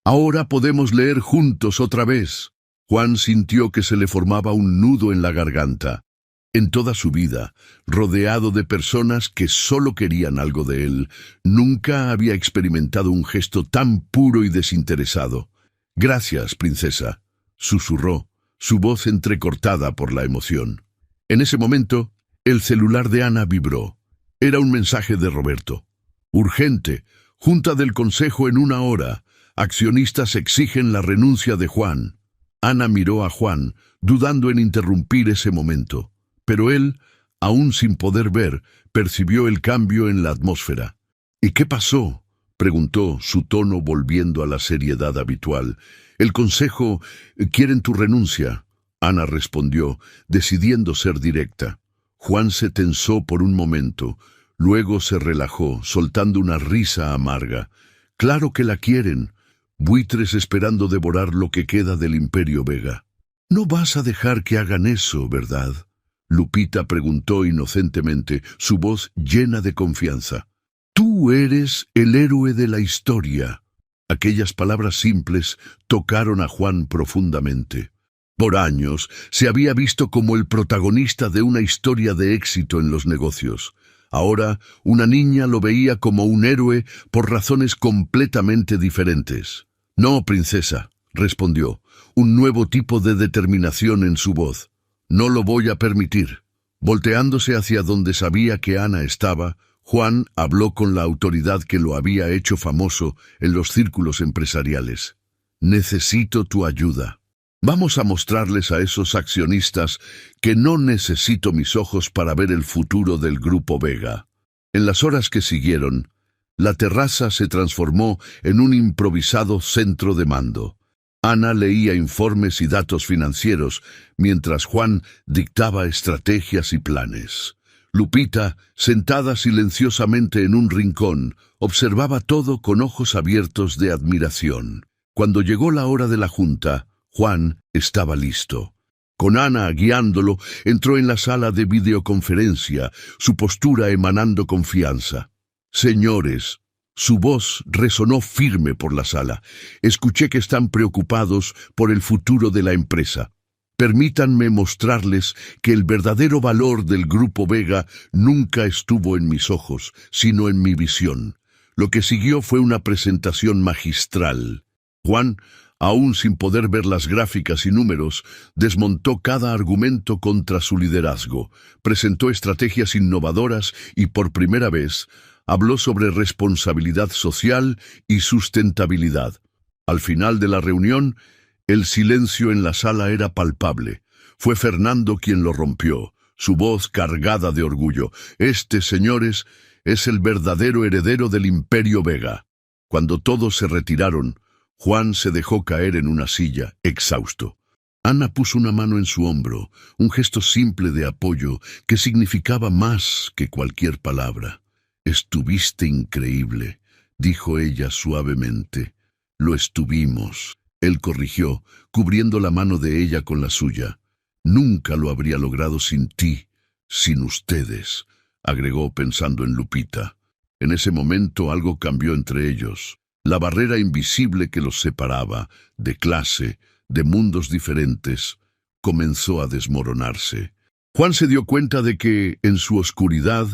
«Ahora podemos leer juntos otra vez». Juan sintió que se le formaba un nudo en la garganta. En toda su vida, rodeado de personas que solo querían algo de él, nunca había experimentado un gesto tan puro y desinteresado. «Gracias, princesa», susurró, su voz entrecortada por la emoción. En ese momento, el celular de Ana vibró. Era un mensaje de Roberto. «Urgente, junta del consejo en 1 hora. Accionistas exigen la renuncia de Juan». Ana miró a Juan, dudando en interrumpir ese momento. Pero él, aún sin poder ver, percibió el cambio en la atmósfera. «¿Y qué pasó?», preguntó, su tono volviendo a la seriedad habitual. «El consejo quieren tu renuncia», Ana respondió, decidiendo ser directa. Juan se tensó por un momento, luego se relajó, soltando una risa amarga. «Claro que la quieren. Buitres esperando devorar lo que queda del Imperio Vega». «No vas a dejar que hagan eso, ¿verdad?», Lupita preguntó inocentemente, su voz llena de confianza. «Tú eres el héroe de la historia». Aquellas palabras simples tocaron a Juan profundamente. Por años se había visto como el protagonista de una historia de éxito en los negocios. Ahora, una niña lo veía como un héroe por razones completamente diferentes. «No, princesa», respondió, un nuevo tipo de determinación en su voz. «No lo voy a permitir». Volteándose hacia donde sabía que Ana estaba, Juan habló con la autoridad que lo había hecho famoso en los círculos empresariales. «Necesito tu ayuda. Vamos a mostrarles a esos accionistas que no necesito mis ojos para ver el futuro del Grupo Vega». En las horas que siguieron, la terraza se transformó en un improvisado centro de mando. Ana leía informes y datos financieros, mientras Juan dictaba estrategias y planes. Lupita, sentada silenciosamente en un rincón, observaba todo con ojos abiertos de admiración. Cuando llegó la hora de la junta, Juan estaba listo. Con Ana guiándolo, entró en la sala de videoconferencia, su postura emanando confianza. «Señores», su voz resonó firme por la sala. «Escuché que están preocupados por el futuro de la empresa. Permítanme mostrarles que el verdadero valor del Grupo Vega nunca estuvo en mis ojos, sino en mi visión». Lo que siguió fue una presentación magistral. Juan, aún sin poder ver las gráficas y números, desmontó cada argumento contra su liderazgo, presentó estrategias innovadoras y, por primera vez, habló sobre responsabilidad social y sustentabilidad. Al final de la reunión, el silencio en la sala era palpable. Fue Fernando quien lo rompió, su voz cargada de orgullo. «Este, señores, es el verdadero heredero del Imperio Vega». Cuando todos se retiraron, Juan se dejó caer en una silla, exhausto. Ana puso una mano en su hombro, un gesto simple de apoyo que significaba más que cualquier palabra. «Estuviste increíble», dijo ella suavemente. «Lo estuvimos», él corrigió, cubriendo la mano de ella con la suya. «Nunca lo habría logrado sin ti, sin ustedes», agregó pensando en Lupita. En ese momento algo cambió entre ellos. La barrera invisible que los separaba, de clase, de mundos diferentes, comenzó a desmoronarse. Juan se dio cuenta de que, en su oscuridad,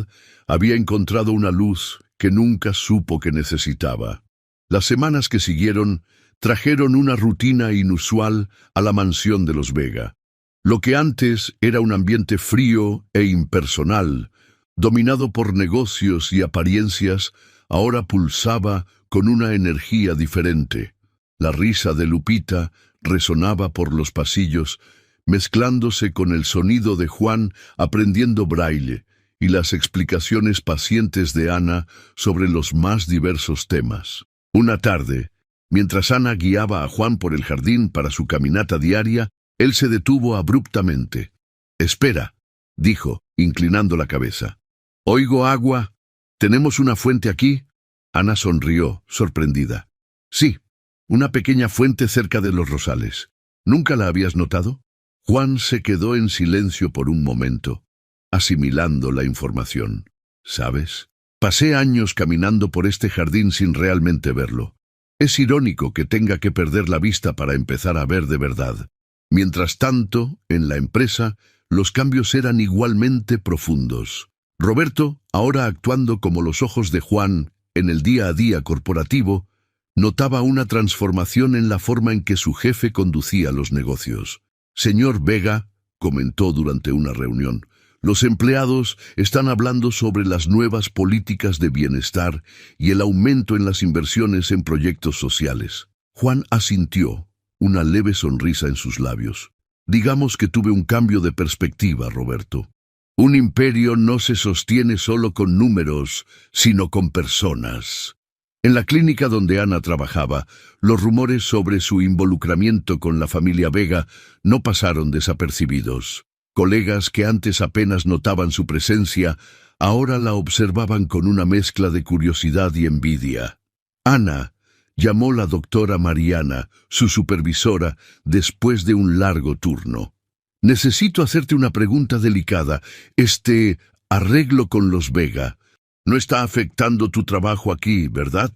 había encontrado una luz que nunca supo que necesitaba. Las semanas que siguieron trajeron una rutina inusual a la mansión de los Vega. Lo que antes era un ambiente frío e impersonal, dominado por negocios y apariencias, ahora pulsaba con una energía diferente. La risa de Lupita resonaba por los pasillos, mezclándose con el sonido de Juan aprendiendo braille y las explicaciones pacientes de Ana sobre los más diversos temas. Una tarde, mientras Ana guiaba a Juan por el jardín para su caminata diaria, él se detuvo abruptamente. «Espera», dijo, inclinando la cabeza. «Oigo agua. ¿Tenemos una fuente aquí?» Ana sonrió, sorprendida. «Sí, Una pequeña fuente cerca de los rosales. ¿Nunca la habías notado? Juan se quedó en silencio por un momento, asimilando la información. ¿Sabes? Pasé años caminando por este jardín sin realmente verlo. Es irónico que tenga que perder la vista para empezar a ver de verdad. Mientras tanto, en la empresa, los cambios eran igualmente profundos. Roberto, ahora actuando como los ojos de Juan en el día a día corporativo, notaba una transformación en la forma en que su jefe conducía los negocios. Señor Vega, comentó durante una reunión, los empleados están hablando sobre las nuevas políticas de bienestar y el aumento en las inversiones en proyectos sociales. Juan asintió, una leve sonrisa en sus labios. Digamos que tuve un cambio de perspectiva, Roberto. Un imperio no se sostiene solo con números, sino con personas. En la clínica donde Ana trabajaba, los rumores sobre su involucramiento con la familia Vega no pasaron desapercibidos. Colegas que antes apenas notaban su presencia, ahora la observaban con una mezcla de curiosidad y envidia. Ana llamó a la doctora Mariana, su supervisora, después de un largo turno. Necesito hacerte una pregunta delicada. Este arreglo con los Vega no está afectando tu trabajo aquí, ¿verdad?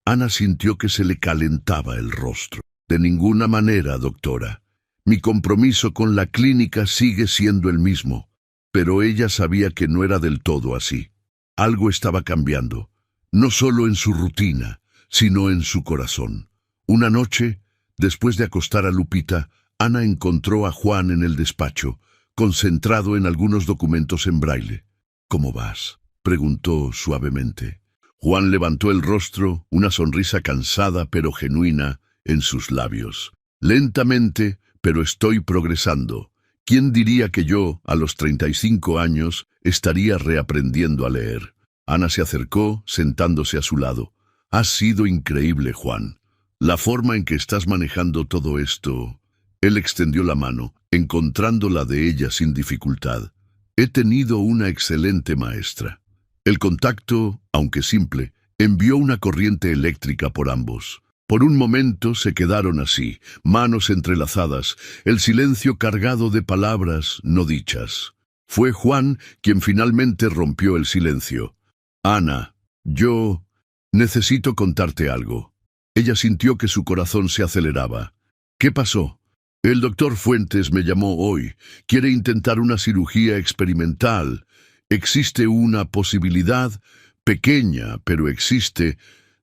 Ana sintió que se le calentaba el rostro. De ninguna manera, doctora. Mi compromiso con la clínica sigue siendo el mismo, pero ella sabía que no era del todo así. Algo estaba cambiando, no solo en su rutina, sino en su corazón. Una noche, después de acostar a Lupita, Ana encontró a Juan en el despacho, concentrado en algunos documentos en braille. ¿Cómo vas?, preguntó suavemente. Juan levantó el rostro, una sonrisa cansada pero genuina en sus labios. Lentamente, pero estoy progresando. ¿Quién diría que yo, a los 35 años, estaría reaprendiendo a leer? Ana se acercó, sentándose a su lado. Has sido increíble, Juan. La forma en que estás manejando todo esto. Él extendió la mano, encontrando la de ella sin dificultad. He tenido una excelente maestra. El contacto, aunque simple, envió una corriente eléctrica por ambos. Por un momento se quedaron así, manos entrelazadas, el silencio cargado de palabras no dichas. Fue Juan quien finalmente rompió el silencio. Ana, yo necesito contarte algo. Ella sintió que su corazón se aceleraba. ¿Qué pasó? El doctor Fuentes me llamó hoy. Quiere intentar una cirugía experimental. Existe una posibilidad, pequeña, pero existe,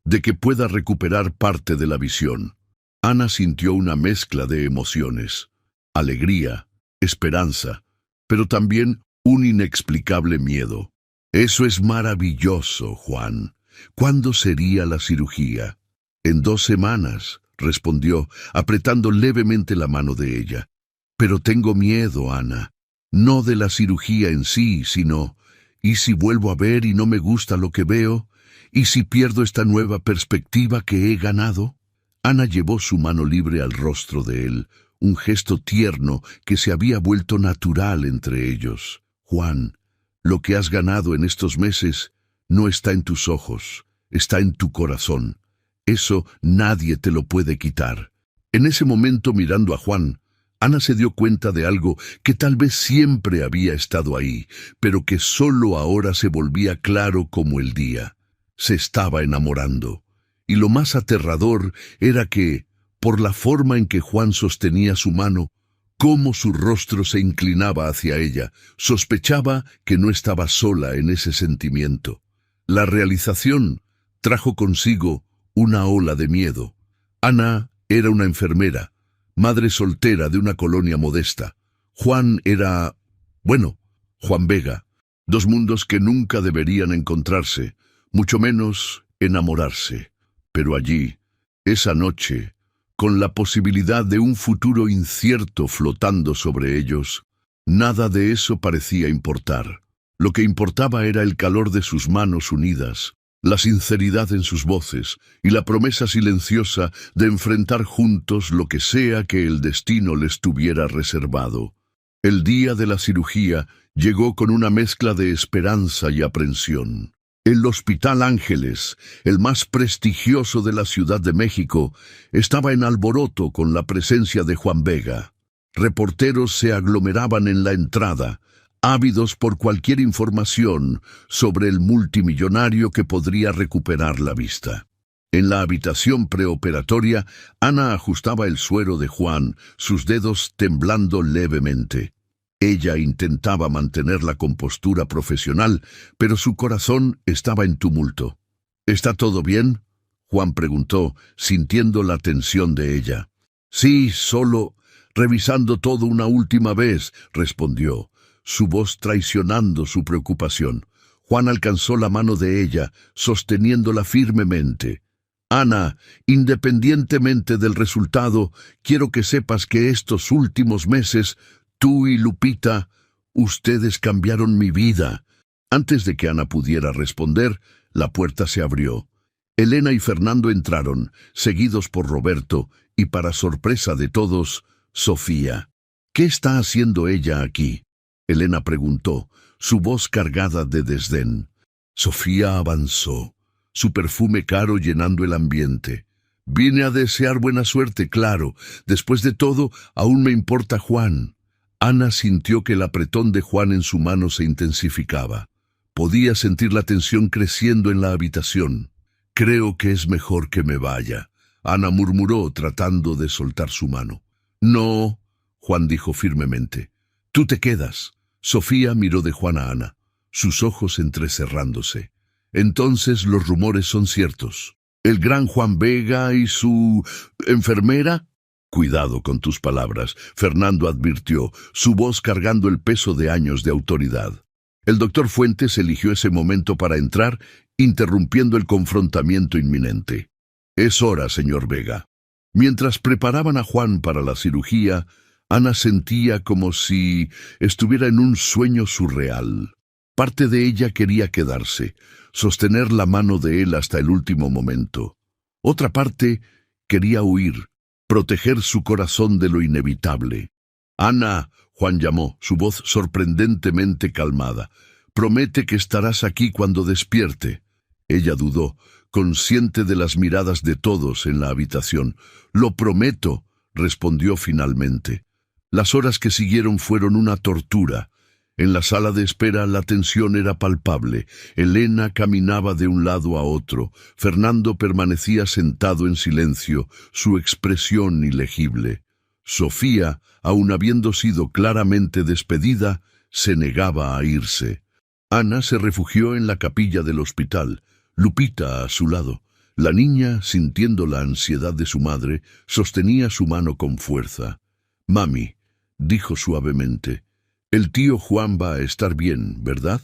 de que pueda recuperar parte de la visión. Ana sintió una mezcla de emociones, alegría, esperanza, pero también un inexplicable miedo. Eso es maravilloso, Juan. ¿Cuándo sería la cirugía? En 2 semanas, respondió, apretando levemente la mano de ella. Pero tengo miedo, Ana. No de la cirugía en sí, sino, ¿y si vuelvo a ver y no me gusta lo que veo? ¿Y si pierdo esta nueva perspectiva que he ganado? Ana llevó su mano libre al rostro de él, un gesto tierno que se había vuelto natural entre ellos. Juan, lo que has ganado en estos meses no está en tus ojos, está en tu corazón. Eso nadie te lo puede quitar. En ese momento, mirando a Juan, Ana se dio cuenta de algo que tal vez siempre había estado ahí, pero que solo ahora se volvía claro como el día. Se estaba enamorando. Y lo más aterrador era que, por la forma en que Juan sostenía su mano, cómo su rostro se inclinaba hacia ella, sospechaba que no estaba sola en ese sentimiento. La realización trajo consigo una ola de miedo. Ana era una enfermera, madre soltera de una colonia modesta. Juan era, Juan Vega. 2 mundos que nunca deberían encontrarse, mucho menos enamorarse. Pero allí, esa noche, con la posibilidad de un futuro incierto flotando sobre ellos, nada de eso parecía importar. Lo que importaba era el calor de sus manos unidas, la sinceridad en sus voces y la promesa silenciosa de enfrentar juntos lo que sea que el destino les tuviera reservado. El día de la cirugía llegó con una mezcla de esperanza y aprensión. El Hospital Ángeles, el más prestigioso de la Ciudad de México, estaba en alboroto con la presencia de Juan Vega. Reporteros se aglomeraban en la entrada, ávidos por cualquier información sobre el multimillonario que podría recuperar la vista. En la habitación preoperatoria, Ana ajustaba el suero de Juan, sus dedos temblando levemente. Ella intentaba mantener la compostura profesional, pero su corazón estaba en tumulto. ¿Está todo bien?, Juan preguntó, sintiendo la tensión de ella. Sí, solo revisando todo una última vez, respondió, su voz traicionando su preocupación. Juan alcanzó la mano de ella, sosteniéndola firmemente. Ana, independientemente del resultado, quiero que sepas que estos últimos meses, tú y Lupita, ustedes cambiaron mi vida. Antes de que Ana pudiera responder, la puerta se abrió. Elena y Fernando entraron, seguidos por Roberto, y para sorpresa de todos, Sofía. ¿Qué está haciendo ella aquí?, Elena preguntó, su voz cargada de desdén. Sofía avanzó, su perfume caro llenando el ambiente. Vine a desear buena suerte, claro. Después de todo, aún me importa Juan. Ana sintió que el apretón de Juan en su mano se intensificaba. Podía sentir la tensión creciendo en la habitación. Creo que es mejor que me vaya, Ana murmuró tratando de soltar su mano. No, Juan dijo firmemente. Tú te quedas. Sofía miró de Juan a Ana, sus ojos entrecerrándose. Entonces los rumores son ciertos. ¿El gran Juan Vega y su enfermera? Cuidado con tus palabras, Fernando advirtió, su voz cargando el peso de años de autoridad. El doctor Fuentes eligió ese momento para entrar, interrumpiendo el confrontamiento inminente. Es hora, señor Vega. Mientras preparaban a Juan para la cirugía, Ana sentía como si estuviera en un sueño surreal. Parte de ella quería quedarse, sostener la mano de él hasta el último momento. Otra parte quería huir, proteger su corazón de lo inevitable. Ana, Juan llamó, su voz sorprendentemente calmada. Promete que estarás aquí cuando despierte. Ella dudó, consciente de las miradas de todos en la habitación. Lo prometo, respondió finalmente. Las horas que siguieron fueron una tortura. En la sala de espera la tensión era palpable. Elena caminaba de un lado a otro. Fernando permanecía sentado en silencio, su expresión ilegible. Sofía, aun habiendo sido claramente despedida, se negaba a irse. Ana se refugió en la capilla del hospital, Lupita a su lado. La niña, sintiendo la ansiedad de su madre, sostenía su mano con fuerza. «Mami», dijo suavemente, «el tío Juan va a estar bien, ¿verdad?»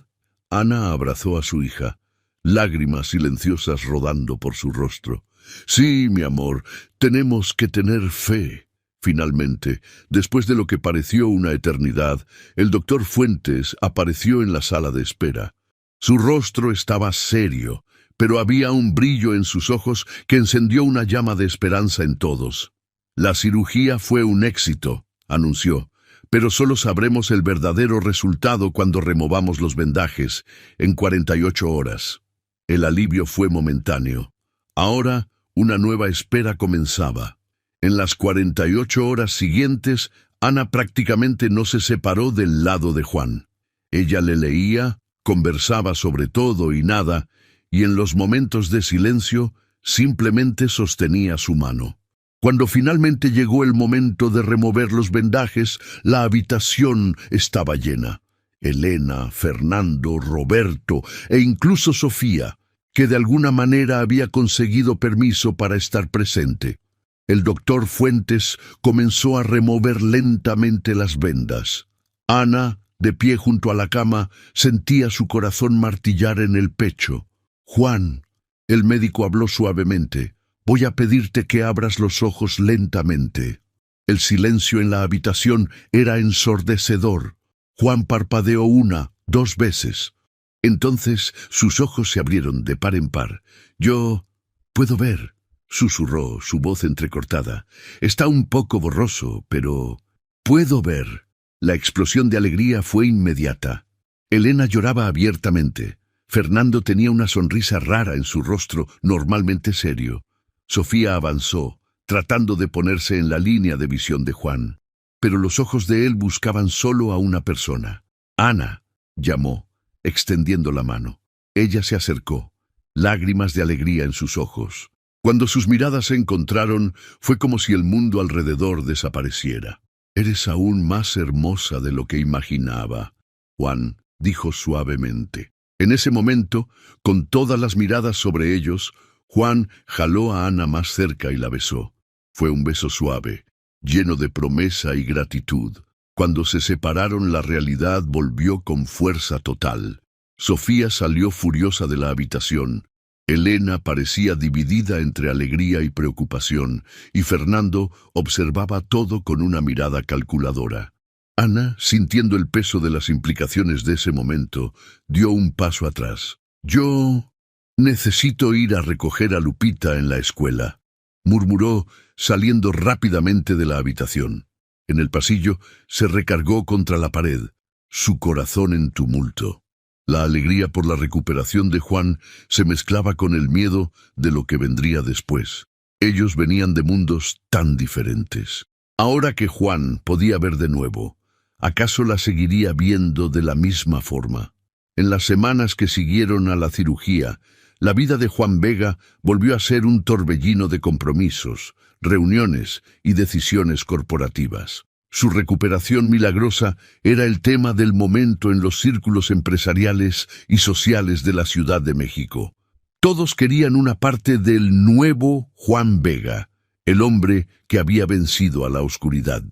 Ana abrazó a su hija, lágrimas silenciosas rodando por su rostro. «Sí, mi amor, tenemos que tener fe». Finalmente, después de lo que pareció una eternidad, el doctor Fuentes apareció en la sala de espera. Su rostro estaba serio, pero había un brillo en sus ojos que encendió una llama de esperanza en todos. «La cirugía fue un éxito», anunció, «pero solo sabremos el verdadero resultado cuando removamos los vendajes, en 48 horas». El alivio fue momentáneo. Ahora, una nueva espera comenzaba. En las 48 horas siguientes, Ana prácticamente no se separó del lado de Juan. Ella le leía, conversaba sobre todo y nada, y en los momentos de silencio, simplemente sostenía su mano. Cuando finalmente llegó el momento de remover los vendajes, la habitación estaba llena. Elena, Fernando, Roberto e incluso Sofía, que de alguna manera había conseguido permiso para estar presente. El doctor Fuentes comenzó a remover lentamente las vendas. Ana, de pie junto a la cama, sentía su corazón martillar en el pecho. «Juan», el médico habló suavemente, «voy a pedirte que abras los ojos lentamente». El silencio en la habitación era ensordecedor. Juan parpadeó 1, 2 veces. Entonces sus ojos se abrieron de par en par. «Yo puedo ver», susurró, su voz entrecortada. «Está un poco borroso, pero puedo ver». La explosión de alegría fue inmediata. Elena lloraba abiertamente. Fernando tenía una sonrisa rara en su rostro, normalmente serio. Sofía avanzó, tratando de ponerse en la línea de visión de Juan. Pero los ojos de él buscaban solo a una persona. Ana, llamó, extendiendo la mano. Ella se acercó, lágrimas de alegría en sus ojos. Cuando sus miradas se encontraron, fue como si el mundo alrededor desapareciera. «Eres aún más hermosa de lo que imaginaba», Juan dijo suavemente. En ese momento, con todas las miradas sobre ellos, Juan jaló a Ana más cerca y la besó. Fue un beso suave, lleno de promesa y gratitud. Cuando se separaron, la realidad volvió con fuerza total. Sofía salió furiosa de la habitación. Elena parecía dividida entre alegría y preocupación, y Fernando observaba todo con una mirada calculadora. Ana, sintiendo el peso de las implicaciones de ese momento, dio un paso atrás. «Yo necesito ir a recoger a Lupita en la escuela», murmuró, saliendo rápidamente de la habitación. En el pasillo se recargó contra la pared, su corazón en tumulto. La alegría por la recuperación de Juan se mezclaba con el miedo de lo que vendría después. Ellos venían de mundos tan diferentes. Ahora que Juan podía ver de nuevo, ¿acaso la seguiría viendo de la misma forma? En las semanas que siguieron a la cirugía, la vida de Juan Vega volvió a ser un torbellino de compromisos, reuniones y decisiones corporativas. Su recuperación milagrosa era el tema del momento en los círculos empresariales y sociales de la Ciudad de México. Todos querían una parte del nuevo Juan Vega, el hombre que había vencido a la oscuridad.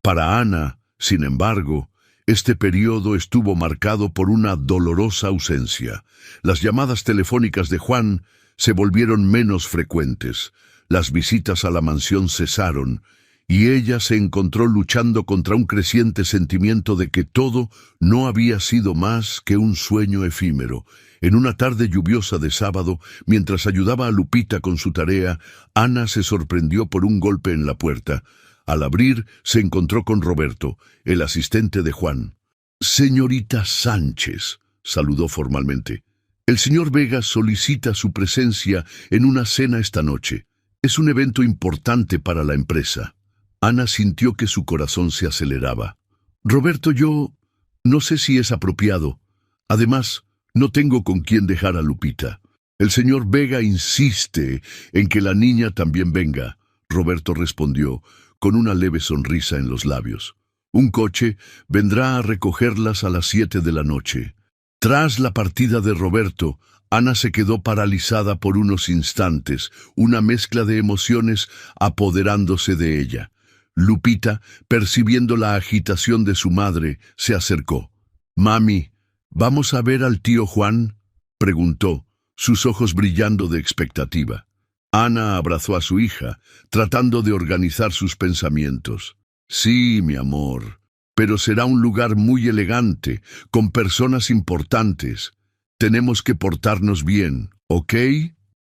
Para Ana, sin embargo, este periodo estuvo marcado por una dolorosa ausencia. Las llamadas telefónicas de Juan se volvieron menos frecuentes, las visitas a la mansión cesaron, y ella se encontró luchando contra un creciente sentimiento de que todo no había sido más que un sueño efímero. En una tarde lluviosa de sábado, mientras ayudaba a Lupita con su tarea, Ana se sorprendió por un golpe en la puerta. Al abrir, se encontró con Roberto, el asistente de Juan. «Señorita Sánchez», saludó formalmente. «El señor Vega solicita su presencia en una cena esta noche. Es un evento importante para la empresa». Ana sintió que su corazón se aceleraba. «Roberto, yo no sé si es apropiado. Además, no tengo con quién dejar a Lupita. El señor Vega insiste en que la niña también venga», Roberto respondió, con una leve sonrisa en los labios. «Un coche vendrá a recogerlas a las 7 de la noche». Tras la partida de Roberto, Ana se quedó paralizada por unos instantes, una mezcla de emociones apoderándose de ella. Lupita, percibiendo la agitación de su madre, se acercó. «Mami, ¿vamos a ver al tío Juan?», preguntó, sus ojos brillando de expectativa. Ana abrazó a su hija, tratando de organizar sus pensamientos. «Sí, mi amor, pero será un lugar muy elegante, con personas importantes. Tenemos que portarnos bien, ¿ok?».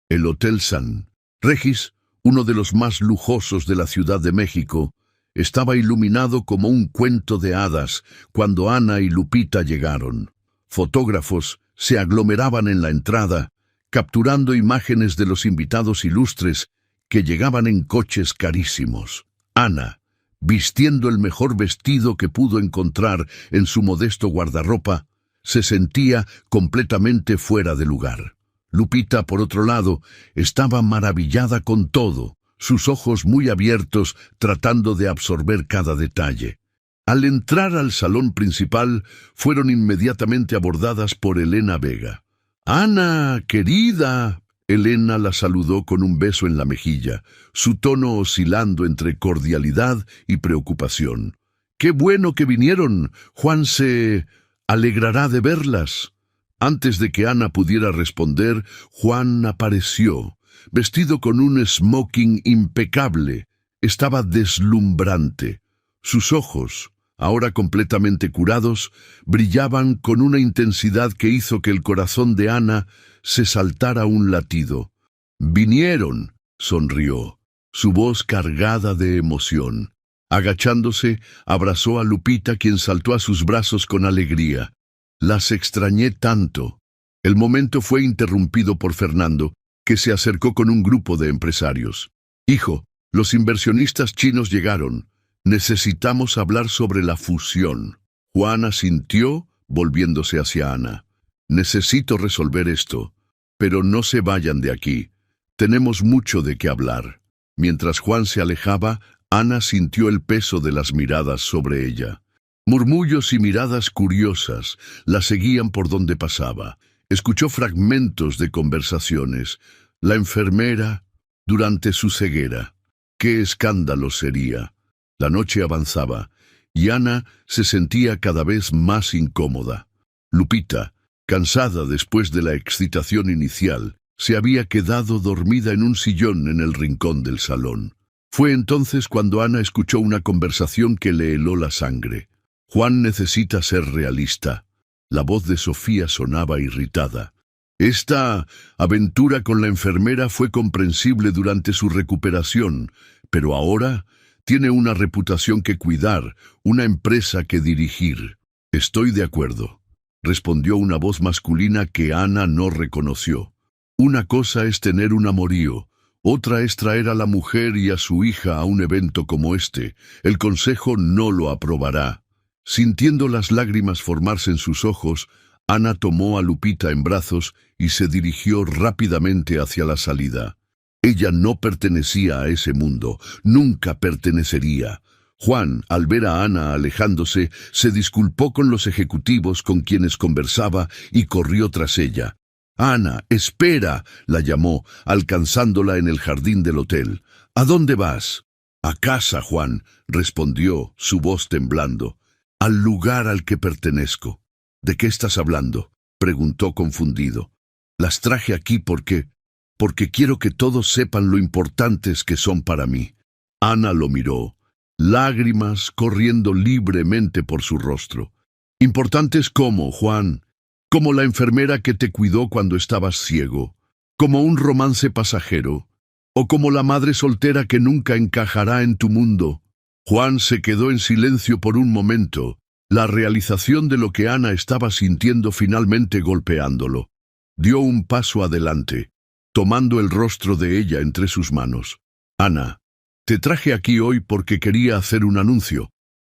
El Hotel San Regis, uno de los más lujosos de la Ciudad de México, estaba iluminado como un cuento de hadas cuando Ana y Lupita llegaron. Fotógrafos se aglomeraban en la entrada, capturando imágenes de los invitados ilustres que llegaban en coches carísimos. Ana, vistiendo el mejor vestido que pudo encontrar en su modesto guardarropa, se sentía completamente fuera de lugar. Lupita, por otro lado, estaba maravillada con todo, sus ojos muy abiertos tratando de absorber cada detalle. Al entrar al salón principal, fueron inmediatamente abordadas por Elena Vega. «Ana, querida», Elena la saludó con un beso en la mejilla, su tono oscilando entre cordialidad y preocupación. «Qué bueno que vinieron. Juan se alegrará de verlas». Antes de que Ana pudiera responder, Juan apareció, vestido con un smoking impecable. Estaba deslumbrante. Sus ojos, ahora completamente curados, brillaban con una intensidad que hizo que el corazón de Ana se saltara un latido. «Vinieron», sonrió, su voz cargada de emoción. Agachándose, abrazó a Lupita, quien saltó a sus brazos con alegría. «Las extrañé tanto». El momento fue interrumpido por Fernando, que se acercó con un grupo de empresarios. Hijo, los inversionistas chinos llegaron. Necesitamos hablar sobre la fusión. Juan asintió, volviéndose hacia Ana. Necesito resolver esto, pero no se vayan de aquí. Tenemos mucho de qué hablar. Mientras Juan se alejaba, Ana sintió el peso de las miradas sobre ella. Murmullos y miradas curiosas la seguían por donde pasaba. Escuchó fragmentos de conversaciones. La enfermera, durante su ceguera. ¡Qué escándalo sería! La noche avanzaba, y Ana se sentía cada vez más incómoda. Lupita, cansada después de la excitación inicial, se había quedado dormida en un sillón en el rincón del salón. Fue entonces cuando Ana escuchó una conversación que le heló la sangre. Juan necesita ser realista. La voz de Sofía sonaba irritada. Esta aventura con la enfermera fue comprensible durante su recuperación, pero ahora tiene una reputación que cuidar, una empresa que dirigir. Estoy de acuerdo, respondió una voz masculina que Ana no reconoció. Una cosa es tener un amorío, otra es traer a la mujer y a su hija a un evento como este. El consejo no lo aprobará. Sintiendo las lágrimas formarse en sus ojos, Ana tomó a Lupita en brazos y se dirigió rápidamente hacia la salida. Ella no pertenecía a ese mundo, nunca pertenecería. Juan, al ver a Ana alejándose, se disculpó con los ejecutivos con quienes conversaba y corrió tras ella. «Ana, espera», la llamó, alcanzándola en el jardín del hotel. «¿A dónde vas?» «A casa, Juan», respondió, su voz temblando. «Al lugar al que pertenezco». «¿De qué estás hablando?», preguntó confundido. «Las traje aquí porque quiero que todos sepan lo importantes que son para mí». Ana lo miró, lágrimas corriendo libremente por su rostro. «¿Importantes cómo, Juan?» «Como la enfermera que te cuidó cuando estabas ciego, como un romance pasajero, o como la madre soltera que nunca encajará en tu mundo». Juan se quedó en silencio por un momento, la realización de lo que Ana estaba sintiendo finalmente golpeándolo. Dio un paso adelante, tomando el rostro de ella entre sus manos. «Ana, te traje aquí hoy porque quería hacer un anuncio.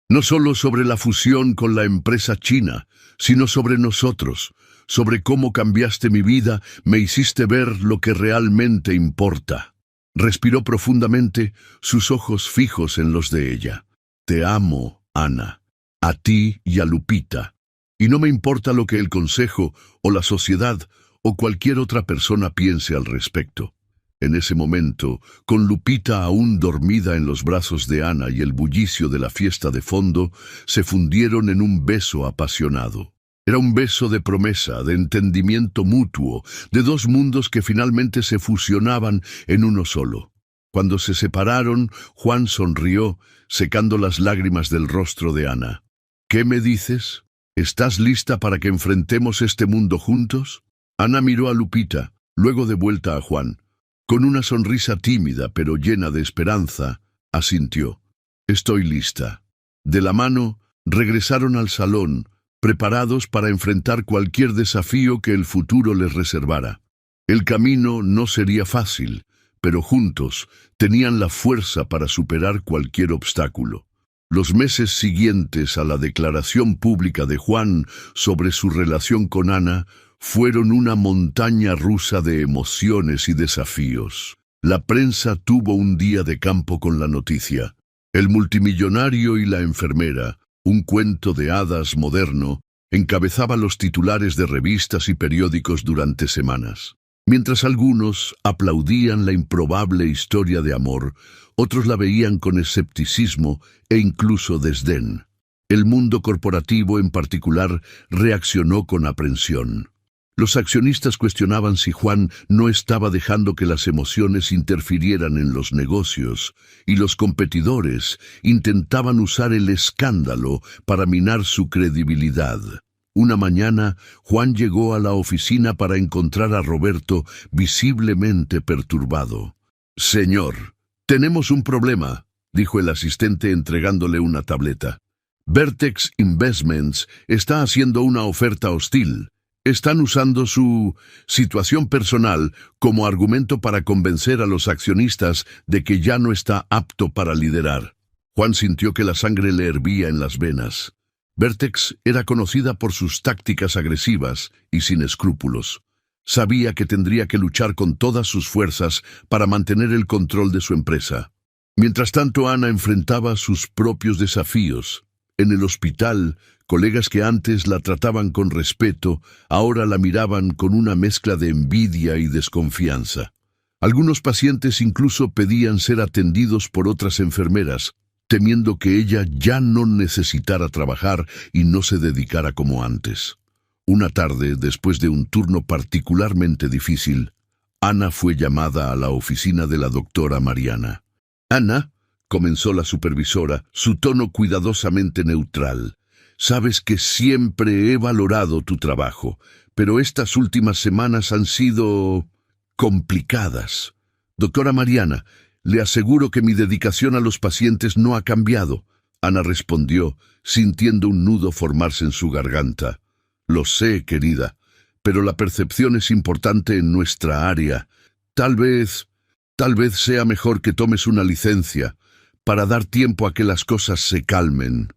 No solo sobre la fusión con la empresa china, sino sobre nosotros, sobre cómo cambiaste mi vida, me hiciste ver lo que realmente importa». Respiró profundamente, sus ojos fijos en los de ella. «Te amo, Ana, a ti y a Lupita, y no me importa lo que el consejo o la sociedad o cualquier otra persona piense al respecto». En ese momento, con Lupita aún dormida en los brazos de Ana y el bullicio de la fiesta de fondo, se fundieron en un beso apasionado. Era un beso de promesa, de entendimiento mutuo, de dos mundos que finalmente se fusionaban en uno solo. Cuando se separaron, Juan sonrió, secando las lágrimas del rostro de Ana. «¿Qué me dices? ¿Estás lista para que enfrentemos este mundo juntos?» Ana miró a Lupita, luego de vuelta a Juan. Con una sonrisa tímida pero llena de esperanza, asintió. «Estoy lista». De la mano, regresaron al salón, preparados para enfrentar cualquier desafío que el futuro les reservara. El camino no sería fácil, pero juntos tenían la fuerza para superar cualquier obstáculo. Los meses siguientes a la declaración pública de Juan sobre su relación con Ana fueron una montaña rusa de emociones y desafíos. La prensa tuvo un día de campo con la noticia. El multimillonario y la enfermera, un cuento de hadas moderno, encabezaba los titulares de revistas y periódicos durante semanas. Mientras algunos aplaudían la improbable historia de amor, otros la veían con escepticismo e incluso desdén. El mundo corporativo en particular reaccionó con aprensión. Los accionistas cuestionaban si Juan no estaba dejando que las emociones interfirieran en los negocios, y los competidores intentaban usar el escándalo para minar su credibilidad. Una mañana, Juan llegó a la oficina para encontrar a Roberto visiblemente perturbado. «Señor, tenemos un problema», dijo el asistente entregándole una tableta. «Vertex Investments está haciendo una oferta hostil. Están usando su situación personal como argumento para convencer a los accionistas de que ya no está apto para liderar. Juan sintió que la sangre le hervía en las venas. Vertex era conocida por sus tácticas agresivas y sin escrúpulos. Sabía que tendría que luchar con todas sus fuerzas para mantener el control de su empresa. Mientras tanto, Ana enfrentaba sus propios desafíos. En el hospital, colegas que antes la trataban con respeto, ahora la miraban con una mezcla de envidia y desconfianza. Algunos pacientes incluso pedían ser atendidos por otras enfermeras, temiendo que ella ya no necesitara trabajar y no se dedicara como antes. Una tarde, después de un turno particularmente difícil, Ana fue llamada a la oficina de la doctora Mariana. «Ana», comenzó la supervisora, su tono cuidadosamente neutral, «sabes que siempre he valorado tu trabajo, pero estas últimas semanas han sido complicadas. Doctora Mariana, le aseguro que mi dedicación a los pacientes no ha cambiado». Ana respondió, sintiendo un nudo formarse en su garganta. «Lo sé, querida, pero la percepción es importante en nuestra área. Tal vez sea mejor que tomes una licencia para dar tiempo a que las cosas se calmen».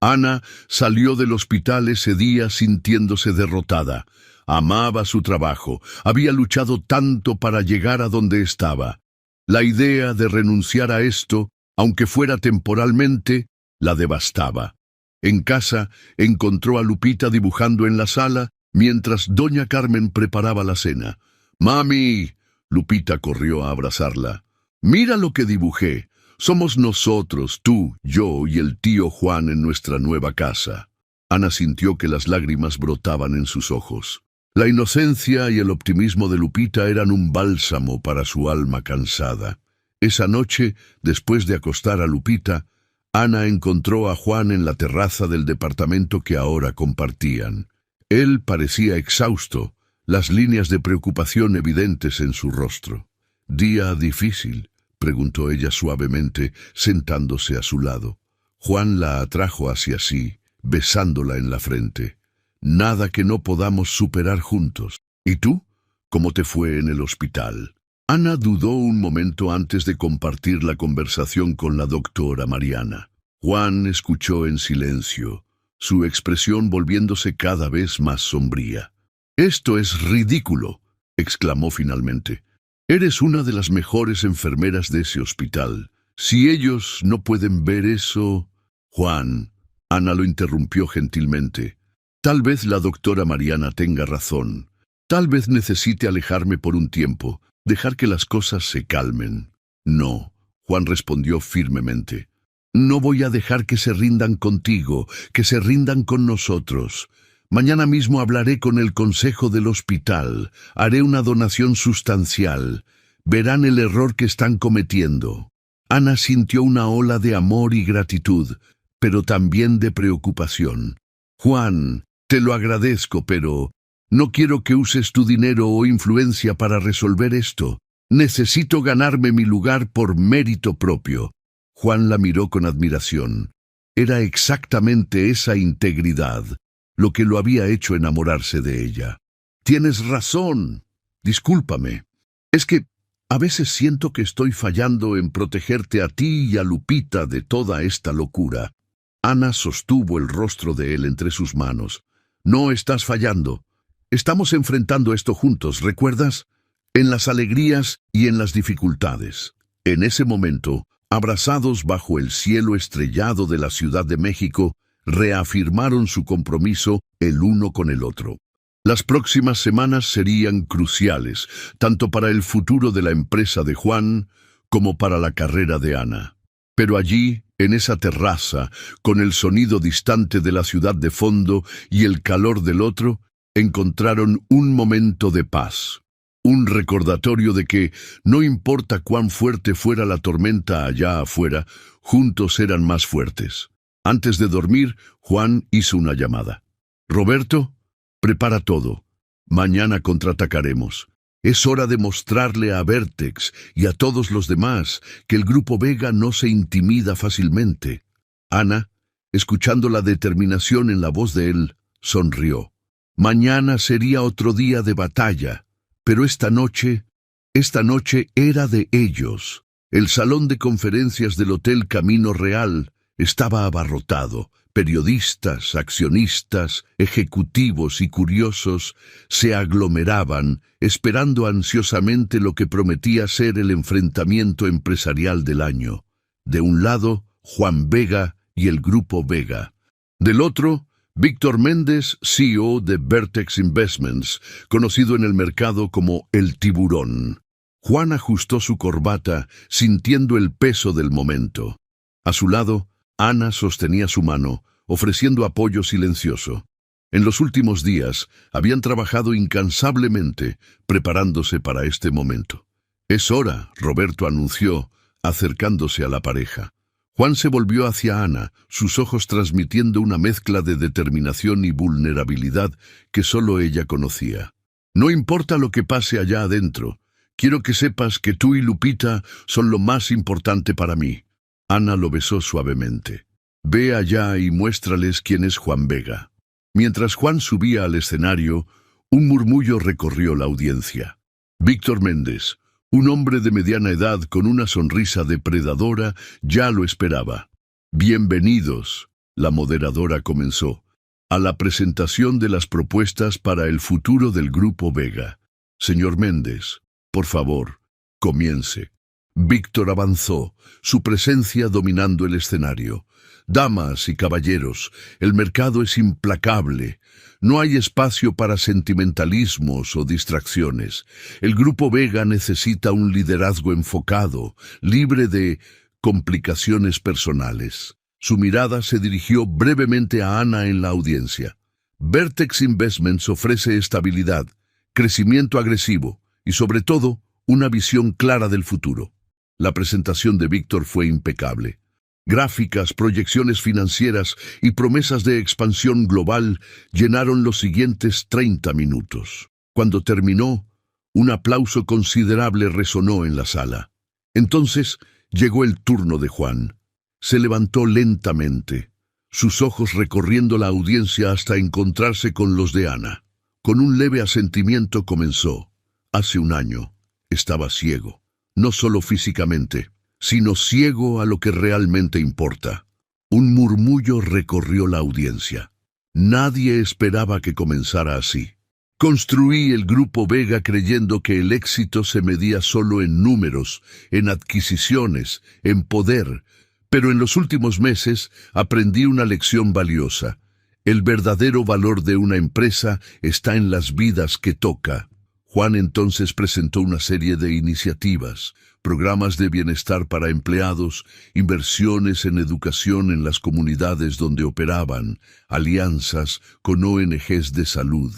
Ana salió del hospital ese día sintiéndose derrotada. Amaba su trabajo, había luchado tanto para llegar a donde estaba. La idea de renunciar a esto, aunque fuera temporalmente, la devastaba. En casa encontró a Lupita dibujando en la sala mientras doña Carmen preparaba la cena. «Mami», Lupita corrió a abrazarla. «Mira lo que dibujé. Somos nosotros, tú, yo y el tío Juan en nuestra nueva casa». Ana sintió que las lágrimas brotaban en sus ojos. La inocencia y el optimismo de Lupita eran un bálsamo para su alma cansada. Esa noche, después de acostar a Lupita, Ana encontró a Juan en la terraza del departamento que ahora compartían. Él parecía exhausto, las líneas de preocupación evidentes en su rostro. «¿Día difícil?», preguntó ella suavemente, sentándose a su lado. Juan la atrajo hacia sí, besándola en la frente. «Nada que no podamos superar juntos. ¿Y tú? ¿Cómo te fue en el hospital?». Ana dudó un momento antes de compartir la conversación con la doctora Mariana. Juan escuchó en silencio, su expresión volviéndose cada vez más sombría. «Esto es ridículo», exclamó finalmente. «Eres una de las mejores enfermeras de ese hospital. Si ellos no pueden ver eso...». «Juan», Ana lo interrumpió gentilmente, «tal vez la doctora Mariana tenga razón. Tal vez necesite alejarme por un tiempo, dejar que las cosas se calmen». «No», Juan respondió firmemente. «No voy a dejar que se rindan contigo, que se rindan con nosotros. Mañana mismo hablaré con el consejo del hospital, haré una donación sustancial. Verán el error que están cometiendo». Ana sintió una ola de amor y gratitud, pero también de preocupación. «Juan, te lo agradezco, pero no quiero que uses tu dinero o influencia para resolver esto. Necesito ganarme mi lugar por mérito propio». Juan la miró con admiración. Era exactamente esa integridad lo que lo había hecho enamorarse de ella. «Tienes razón. Discúlpame. Es que a veces siento que estoy fallando en protegerte a ti y a Lupita de toda esta locura». Ana sostuvo el rostro de él entre sus manos. «No estás fallando. Estamos enfrentando esto juntos, ¿recuerdas? En las alegrías y en las dificultades». En ese momento, abrazados bajo el cielo estrellado de la Ciudad de México, reafirmaron su compromiso el uno con el otro. Las próximas semanas serían cruciales, tanto para el futuro de la empresa de Juan como para la carrera de Ana. Pero allí, en esa terraza, con el sonido distante de la ciudad de fondo y el calor del otro, encontraron un momento de paz. Un recordatorio de que, no importa cuán fuerte fuera la tormenta allá afuera, juntos eran más fuertes. Antes de dormir, Juan hizo una llamada. «Roberto, prepara todo. Mañana contraatacaremos. Es hora de mostrarle a Vertex y a todos los demás que el Grupo Vega no se intimida fácilmente». Ana, escuchando la determinación en la voz de él, sonrió. Mañana sería otro día de batalla, pero esta noche era de ellos. El salón de conferencias del Hotel Camino Real estaba abarrotado. Periodistas, accionistas, ejecutivos y curiosos se aglomeraban, esperando ansiosamente lo que prometía ser el enfrentamiento empresarial del año. De un lado, Juan Vega y el Grupo Vega. Del otro, Víctor Méndez, CEO de Vertex Investments, conocido en el mercado como El Tiburón. Juan ajustó su corbata, sintiendo el peso del momento. A su lado, Ana sostenía su mano, ofreciendo apoyo silencioso. En los últimos días, habían trabajado incansablemente, preparándose para este momento. «Es hora», Roberto anunció, acercándose a la pareja. Juan se volvió hacia Ana, sus ojos transmitiendo una mezcla de determinación y vulnerabilidad que solo ella conocía. «No importa lo que pase allá adentro. Quiero que sepas que tú y Lupita son lo más importante para mí». Ana lo besó suavemente. «Ve allá y muéstrales quién es Juan Vega». Mientras Juan subía al escenario, un murmullo recorrió la audiencia. Víctor Méndez, un hombre de mediana edad con una sonrisa depredadora, ya lo esperaba. «Bienvenidos», la moderadora comenzó, «a la presentación de las propuestas para el futuro del Grupo Vega. Señor Méndez, por favor, comience». Víctor avanzó, su presencia dominando el escenario. «Damas y caballeros, el mercado es implacable. No hay espacio para sentimentalismos o distracciones. El Grupo Vega necesita un liderazgo enfocado, libre de complicaciones personales». Su mirada se dirigió brevemente a Ana en la audiencia. «Vertex Investments ofrece estabilidad, crecimiento agresivo y, sobre todo, una visión clara del futuro». La presentación de Víctor fue impecable. Gráficas, proyecciones financieras y promesas de expansión global llenaron los siguientes 30 minutos. Cuando terminó, un aplauso considerable resonó en la sala. Entonces llegó el turno de Juan. Se levantó lentamente, sus ojos recorriendo la audiencia hasta encontrarse con los de Ana. Con un leve asentimiento comenzó. «Hace un año estaba ciego. No solo físicamente, sino ciego a lo que realmente importa». Un murmullo recorrió la audiencia. Nadie esperaba que comenzara así. «Construí el Grupo Vega creyendo que el éxito se medía solo en números, en adquisiciones, en poder, pero en los últimos meses aprendí una lección valiosa. El verdadero valor de una empresa está en las vidas que toca». Juan entonces presentó una serie de iniciativas, programas de bienestar para empleados, inversiones en educación en las comunidades donde operaban, alianzas con ONGs de salud.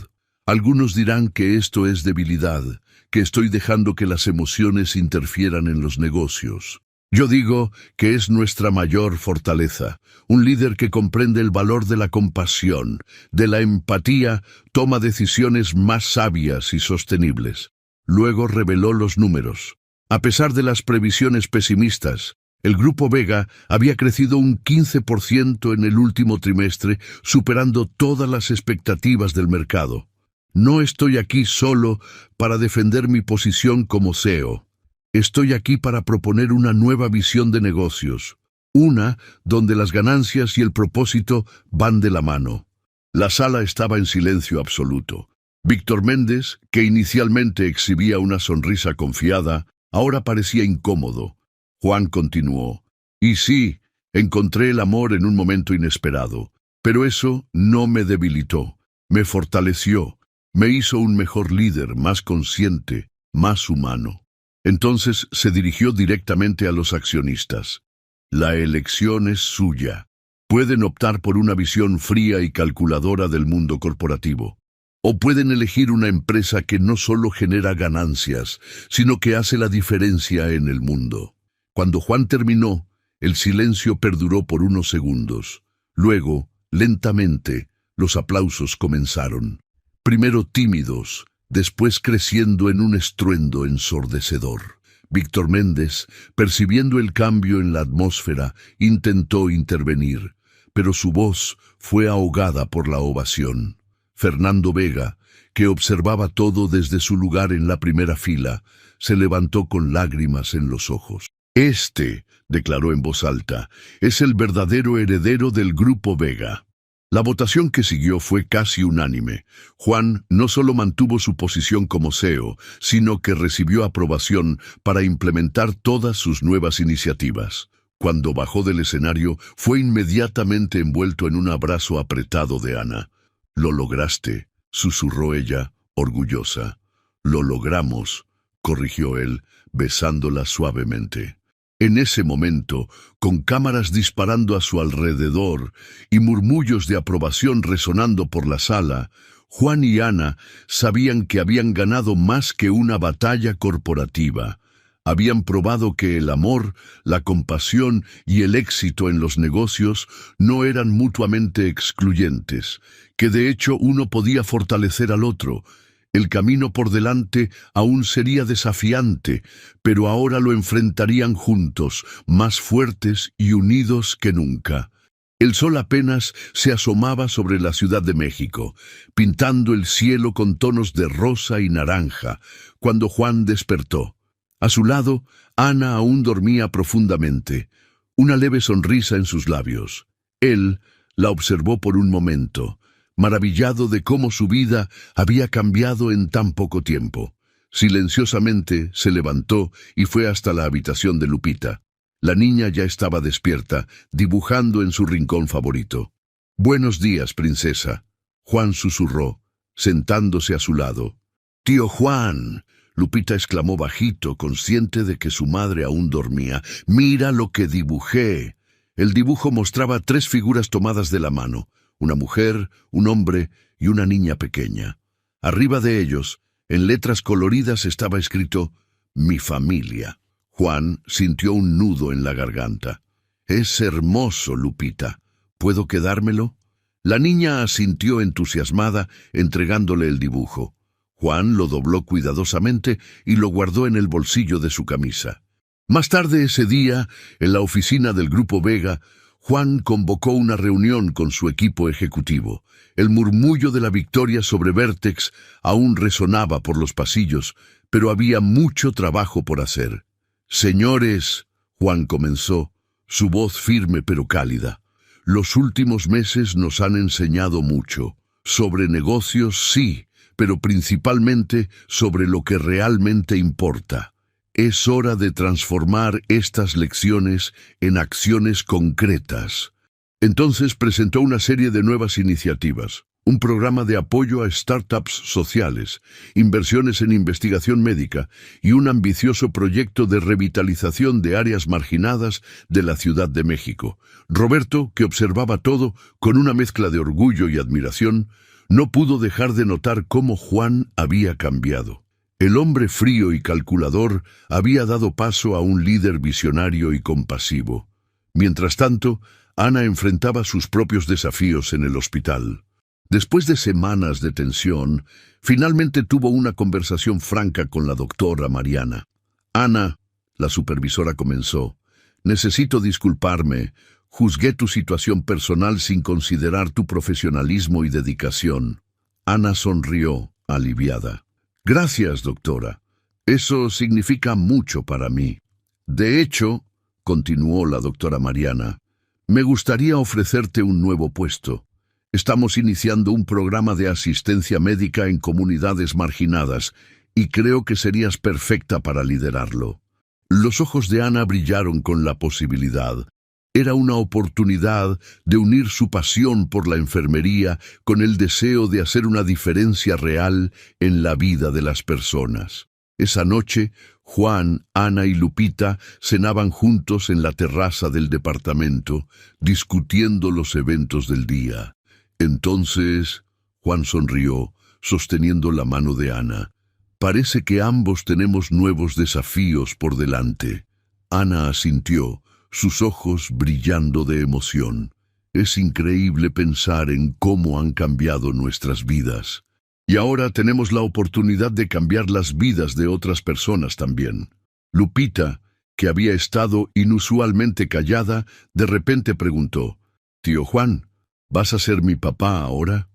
Algunos dirán que esto es debilidad, que estoy dejando que las emociones interfieran en los negocios. Yo digo que es nuestra mayor fortaleza. Un líder que comprende el valor de la compasión, de la empatía, toma decisiones más sabias y sostenibles. Luego reveló los números. A pesar de las previsiones pesimistas, el Grupo Vega había crecido un 15% en el último trimestre, superando todas las expectativas del mercado. No estoy aquí solo para defender mi posición como CEO. Estoy aquí para proponer una nueva visión de negocios, una donde las ganancias y el propósito van de la mano. La sala estaba en silencio absoluto. Víctor Méndez, que inicialmente exhibía una sonrisa confiada, ahora parecía incómodo. Juan continuó. «Y sí, encontré el amor en un momento inesperado, pero eso no me debilitó, me fortaleció, me hizo un mejor líder, más consciente, más humano». Entonces se dirigió directamente a los accionistas. «La elección es suya. Pueden optar por una visión fría y calculadora del mundo corporativo. O pueden elegir una empresa que no solo genera ganancias, sino que hace la diferencia en el mundo». Cuando Juan terminó, el silencio perduró por unos segundos. Luego, lentamente, los aplausos comenzaron. Primero tímidos, después creciendo en un estruendo ensordecedor. Víctor Méndez, percibiendo el cambio en la atmósfera, intentó intervenir, pero su voz fue ahogada por la ovación. Fernando Vega, que observaba todo desde su lugar en la primera fila, se levantó con lágrimas en los ojos. «Este», declaró en voz alta, «es el verdadero heredero del Grupo Vega». La votación que siguió fue casi unánime. Juan no solo mantuvo su posición como CEO, sino que recibió aprobación para implementar todas sus nuevas iniciativas. Cuando bajó del escenario, fue inmediatamente envuelto en un abrazo apretado de Ana. «Lo lograste», susurró ella, orgullosa. «Lo logramos», corrigió él, besándola suavemente. En ese momento, con cámaras disparando a su alrededor y murmullos de aprobación resonando por la sala, Juan y Ana sabían que habían ganado más que una batalla corporativa. Habían probado que el amor, la compasión y el éxito en los negocios no eran mutuamente excluyentes, que de hecho uno podía fortalecer al otro. El camino por delante aún sería desafiante, pero ahora lo enfrentarían juntos, más fuertes y unidos que nunca. El sol apenas se asomaba sobre la Ciudad de México, pintando el cielo con tonos de rosa y naranja, cuando Juan despertó. A su lado, Ana aún dormía profundamente, una leve sonrisa en sus labios. Él la observó por un momento, maravillado de cómo su vida había cambiado en tan poco tiempo. Silenciosamente se levantó y fue hasta la habitación de Lupita. La niña ya estaba despierta, dibujando en su rincón favorito. «Buenos días, princesa», Juan susurró, sentándose a su lado. «Tío Juan», Lupita exclamó bajito, consciente de que su madre aún dormía. «Mira lo que dibujé». El dibujo mostraba 3 figuras tomadas de la mano, una mujer, un hombre y una niña pequeña. Arriba de ellos, en letras coloridas, estaba escrito «Mi familia». Juan sintió un nudo en la garganta. «Es hermoso, Lupita. ¿Puedo quedármelo?» La niña asintió entusiasmada, entregándole el dibujo. Juan lo dobló cuidadosamente y lo guardó en el bolsillo de su camisa. Más tarde ese día, en la oficina del Grupo Vega, Juan convocó una reunión con su equipo ejecutivo. El murmullo de la victoria sobre Vertex aún resonaba por los pasillos, pero había mucho trabajo por hacer. «Señores», Juan comenzó, su voz firme pero cálida, «los últimos meses nos han enseñado mucho. Sobre negocios, sí, pero principalmente sobre lo que realmente importa. Es hora de transformar estas lecciones en acciones concretas». Entonces presentó una serie de nuevas iniciativas, un programa de apoyo a startups sociales, inversiones en investigación médica y un ambicioso proyecto de revitalización de áreas marginadas de la Ciudad de México. Roberto, que observaba todo con una mezcla de orgullo y admiración, no pudo dejar de notar cómo Juan había cambiado. El hombre frío y calculador había dado paso a un líder visionario y compasivo. Mientras tanto, Ana enfrentaba sus propios desafíos en el hospital. Después de semanas de tensión, finalmente tuvo una conversación franca con la doctora Mariana. «Ana», la supervisora comenzó, «necesito disculparme. Juzgué tu situación personal sin considerar tu profesionalismo y dedicación». Ana sonrió, aliviada. «Gracias, doctora. Eso significa mucho para mí. De hecho», continuó la doctora Mariana, «me gustaría ofrecerte un nuevo puesto. Estamos iniciando un programa de asistencia médica en comunidades marginadas y creo que serías perfecta para liderarlo». Los ojos de Ana brillaron con la posibilidad. Era una oportunidad de unir su pasión por la enfermería con el deseo de hacer una diferencia real en la vida de las personas. Esa noche, Juan, Ana y Lupita cenaban juntos en la terraza del departamento, discutiendo los eventos del día. Entonces, Juan sonrió, sosteniendo la mano de Ana. «Parece que ambos tenemos nuevos desafíos por delante». Ana asintió, sus ojos brillando de emoción. «Es increíble pensar en cómo han cambiado nuestras vidas. Y ahora tenemos la oportunidad de cambiar las vidas de otras personas también». Lupita, que había estado inusualmente callada, de repente preguntó: «Tío Juan, ¿vas a ser mi papá ahora?».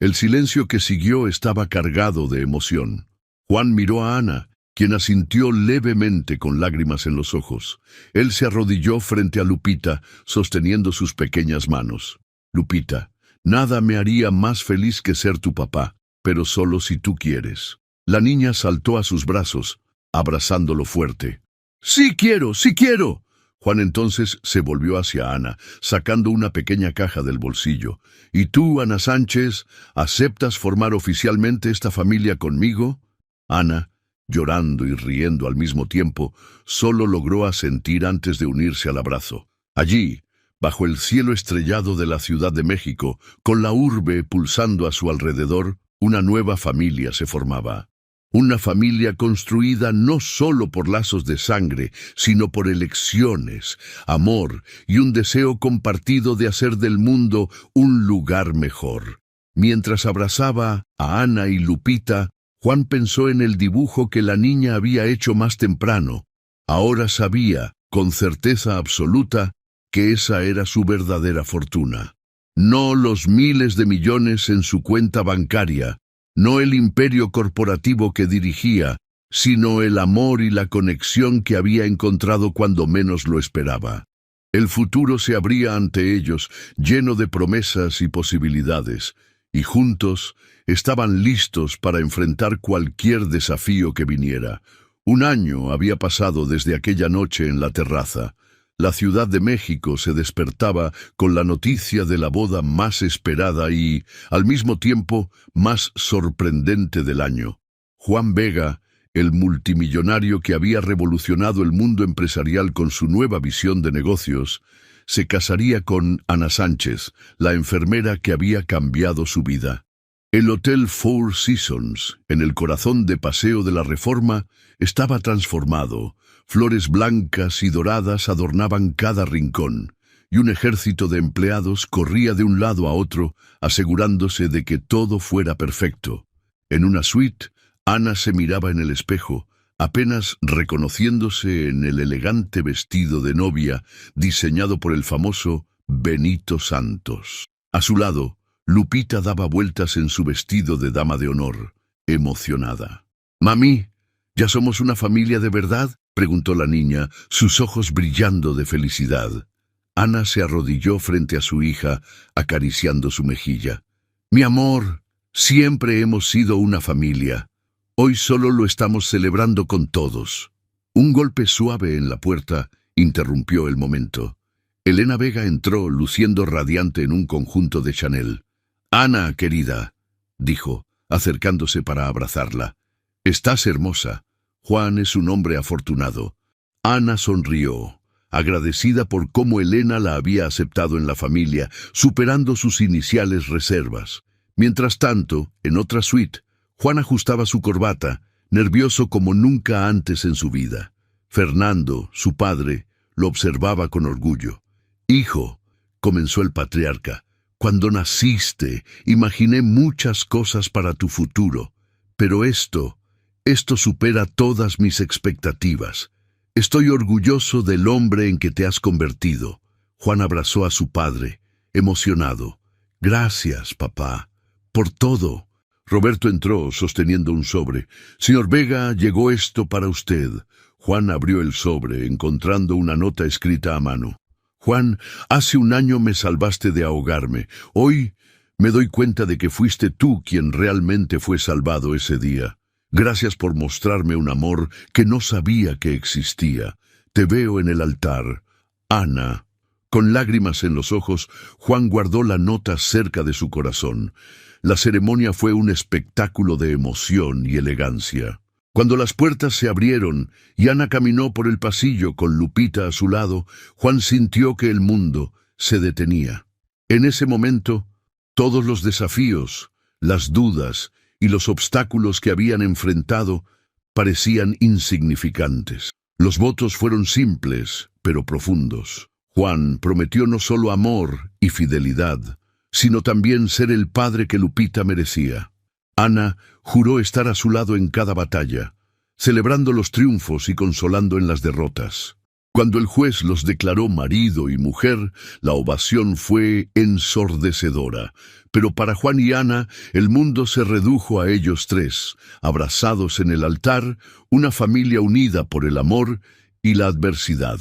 El silencio que siguió estaba cargado de emoción. Juan miró a Ana, quien asintió levemente con lágrimas en los ojos. Él se arrodilló frente a Lupita, sosteniendo sus pequeñas manos. Lupita, nada me haría más feliz que ser tu papá, pero solo si tú quieres. La niña saltó a sus brazos, abrazándolo fuerte. ¡Sí quiero, sí quiero! Juan entonces se volvió hacia Ana, sacando una pequeña caja del bolsillo. ¿Y tú, Ana Sánchez, aceptas formar oficialmente esta familia conmigo? Ana, llorando y riendo al mismo tiempo, solo logró asentir antes de unirse al abrazo. Allí, bajo el cielo estrellado de la Ciudad de México, con la urbe pulsando a su alrededor, una nueva familia se formaba. Una familia construida no solo por lazos de sangre, sino por elecciones, amor y un deseo compartido de hacer del mundo un lugar mejor. Mientras abrazaba a Ana y Lupita, Juan pensó en el dibujo que la niña había hecho más temprano. Ahora sabía, con certeza absoluta, que esa era su verdadera fortuna. No los miles de millones en su cuenta bancaria, no el imperio corporativo que dirigía, sino el amor y la conexión que había encontrado cuando menos lo esperaba. El futuro se abría ante ellos, lleno de promesas y posibilidades, y juntos estaban listos para enfrentar cualquier desafío que viniera. Un año había pasado desde aquella noche en la terraza. La Ciudad de México se despertaba con la noticia de la boda más esperada y, al mismo tiempo, más sorprendente del año. Juan Vega, el multimillonario que había revolucionado el mundo empresarial con su nueva visión de negocios, se casaría con Ana Sánchez, la enfermera que había cambiado su vida. El Hotel Four Seasons, en el corazón de Paseo de la Reforma, estaba transformado. Flores blancas y doradas adornaban cada rincón, y un ejército de empleados corría de un lado a otro, asegurándose de que todo fuera perfecto. En una suite, Ana se miraba en el espejo, apenas reconociéndose en el elegante vestido de novia diseñado por el famoso Benito Santos. A su lado, Lupita daba vueltas en su vestido de dama de honor, emocionada. «Mami, ¿ya somos una familia de verdad?», preguntó la niña, sus ojos brillando de felicidad. Ana se arrodilló frente a su hija, acariciando su mejilla. «Mi amor, siempre hemos sido una familia. Hoy solo lo estamos celebrando con todos». Un golpe suave en la puerta interrumpió el momento. Elena Vega entró, luciendo radiante en un conjunto de Chanel. «Ana, querida», dijo, acercándose para abrazarla. «Estás hermosa. Juan es un hombre afortunado». Ana sonrió, agradecida por cómo Elena la había aceptado en la familia, superando sus iniciales reservas. Mientras tanto, en otra suite, Juan ajustaba su corbata, nervioso como nunca antes en su vida. Fernando, su padre, lo observaba con orgullo. «Hijo», comenzó el patriarca, «cuando naciste, imaginé muchas cosas para tu futuro, pero esto supera todas mis expectativas. Estoy orgulloso del hombre en que te has convertido». Juan abrazó a su padre, emocionado. «Gracias, papá, por todo». Roberto entró, sosteniendo un sobre. «Señor Vega, llegó esto para usted». Juan abrió el sobre, encontrando una nota escrita a mano. «Juan, hace un año me salvaste de ahogarme. Hoy me doy cuenta de que fuiste tú quien realmente fue salvado ese día. Gracias por mostrarme un amor que no sabía que existía. Te veo en el altar. Ana». Con lágrimas en los ojos, Juan guardó la nota cerca de su corazón. La ceremonia fue un espectáculo de emoción y elegancia. Cuando las puertas se abrieron y Ana caminó por el pasillo con Lupita a su lado, Juan sintió que el mundo se detenía. En ese momento, todos los desafíos, las dudas y los obstáculos que habían enfrentado parecían insignificantes. Los votos fueron simples, pero profundos. Juan prometió no solo amor y fidelidad, sino también ser el padre que Lupita merecía. Ana juró estar a su lado en cada batalla, celebrando los triunfos y consolando en las derrotas. Cuando el juez los declaró marido y mujer, la ovación fue ensordecedora. Pero para Juan y Ana, el mundo se redujo a ellos tres, abrazados en el altar, una familia unida por el amor y la adversidad.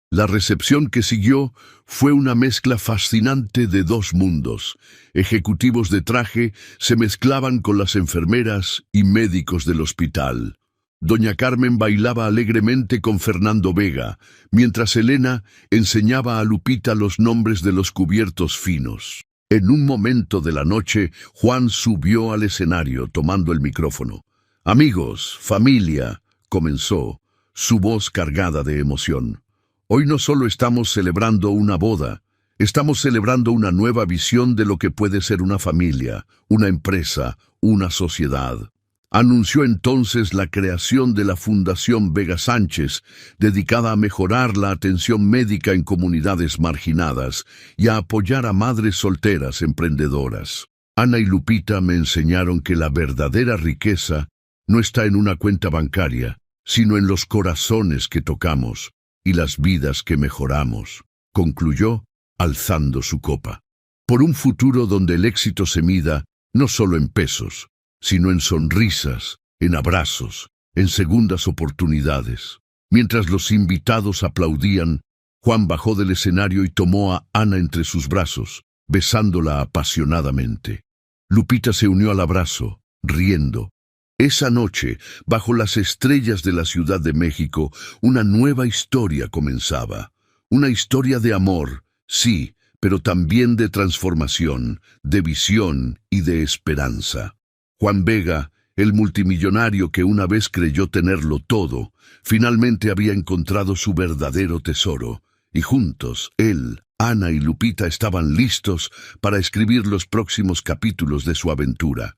La recepción que siguió fue una mezcla fascinante de dos mundos. Ejecutivos de traje se mezclaban con las enfermeras y médicos del hospital. Doña Carmen bailaba alegremente con Fernando Vega, mientras Elena enseñaba a Lupita los nombres de los cubiertos finos. En un momento de la noche, Juan subió al escenario tomando el micrófono. «Amigos, familia», comenzó, su voz cargada de emoción. «Hoy no solo estamos celebrando una boda, estamos celebrando una nueva visión de lo que puede ser una familia, una empresa, una sociedad». Anunció entonces la creación de la Fundación Vega Sánchez, dedicada a mejorar la atención médica en comunidades marginadas y a apoyar a madres solteras emprendedoras. Ana y Lupita me enseñaron que la verdadera riqueza no está en una cuenta bancaria, sino en los corazones que tocamos y las vidas que mejoramos, concluyó, alzando su copa. Por un futuro donde el éxito se mida no solo en pesos, sino en sonrisas, en abrazos, en segundas oportunidades. Mientras los invitados aplaudían, Juan bajó del escenario y tomó a Ana entre sus brazos, besándola apasionadamente. Lupita se unió al abrazo, riendo. Esa noche, bajo las estrellas de la Ciudad de México, una nueva historia comenzaba. Una historia de amor, sí, pero también de transformación, de visión y de esperanza. Juan Vega, el multimillonario que una vez creyó tenerlo todo, finalmente había encontrado su verdadero tesoro, y juntos, él, Ana y Lupita estaban listos para escribir los próximos capítulos de su aventura.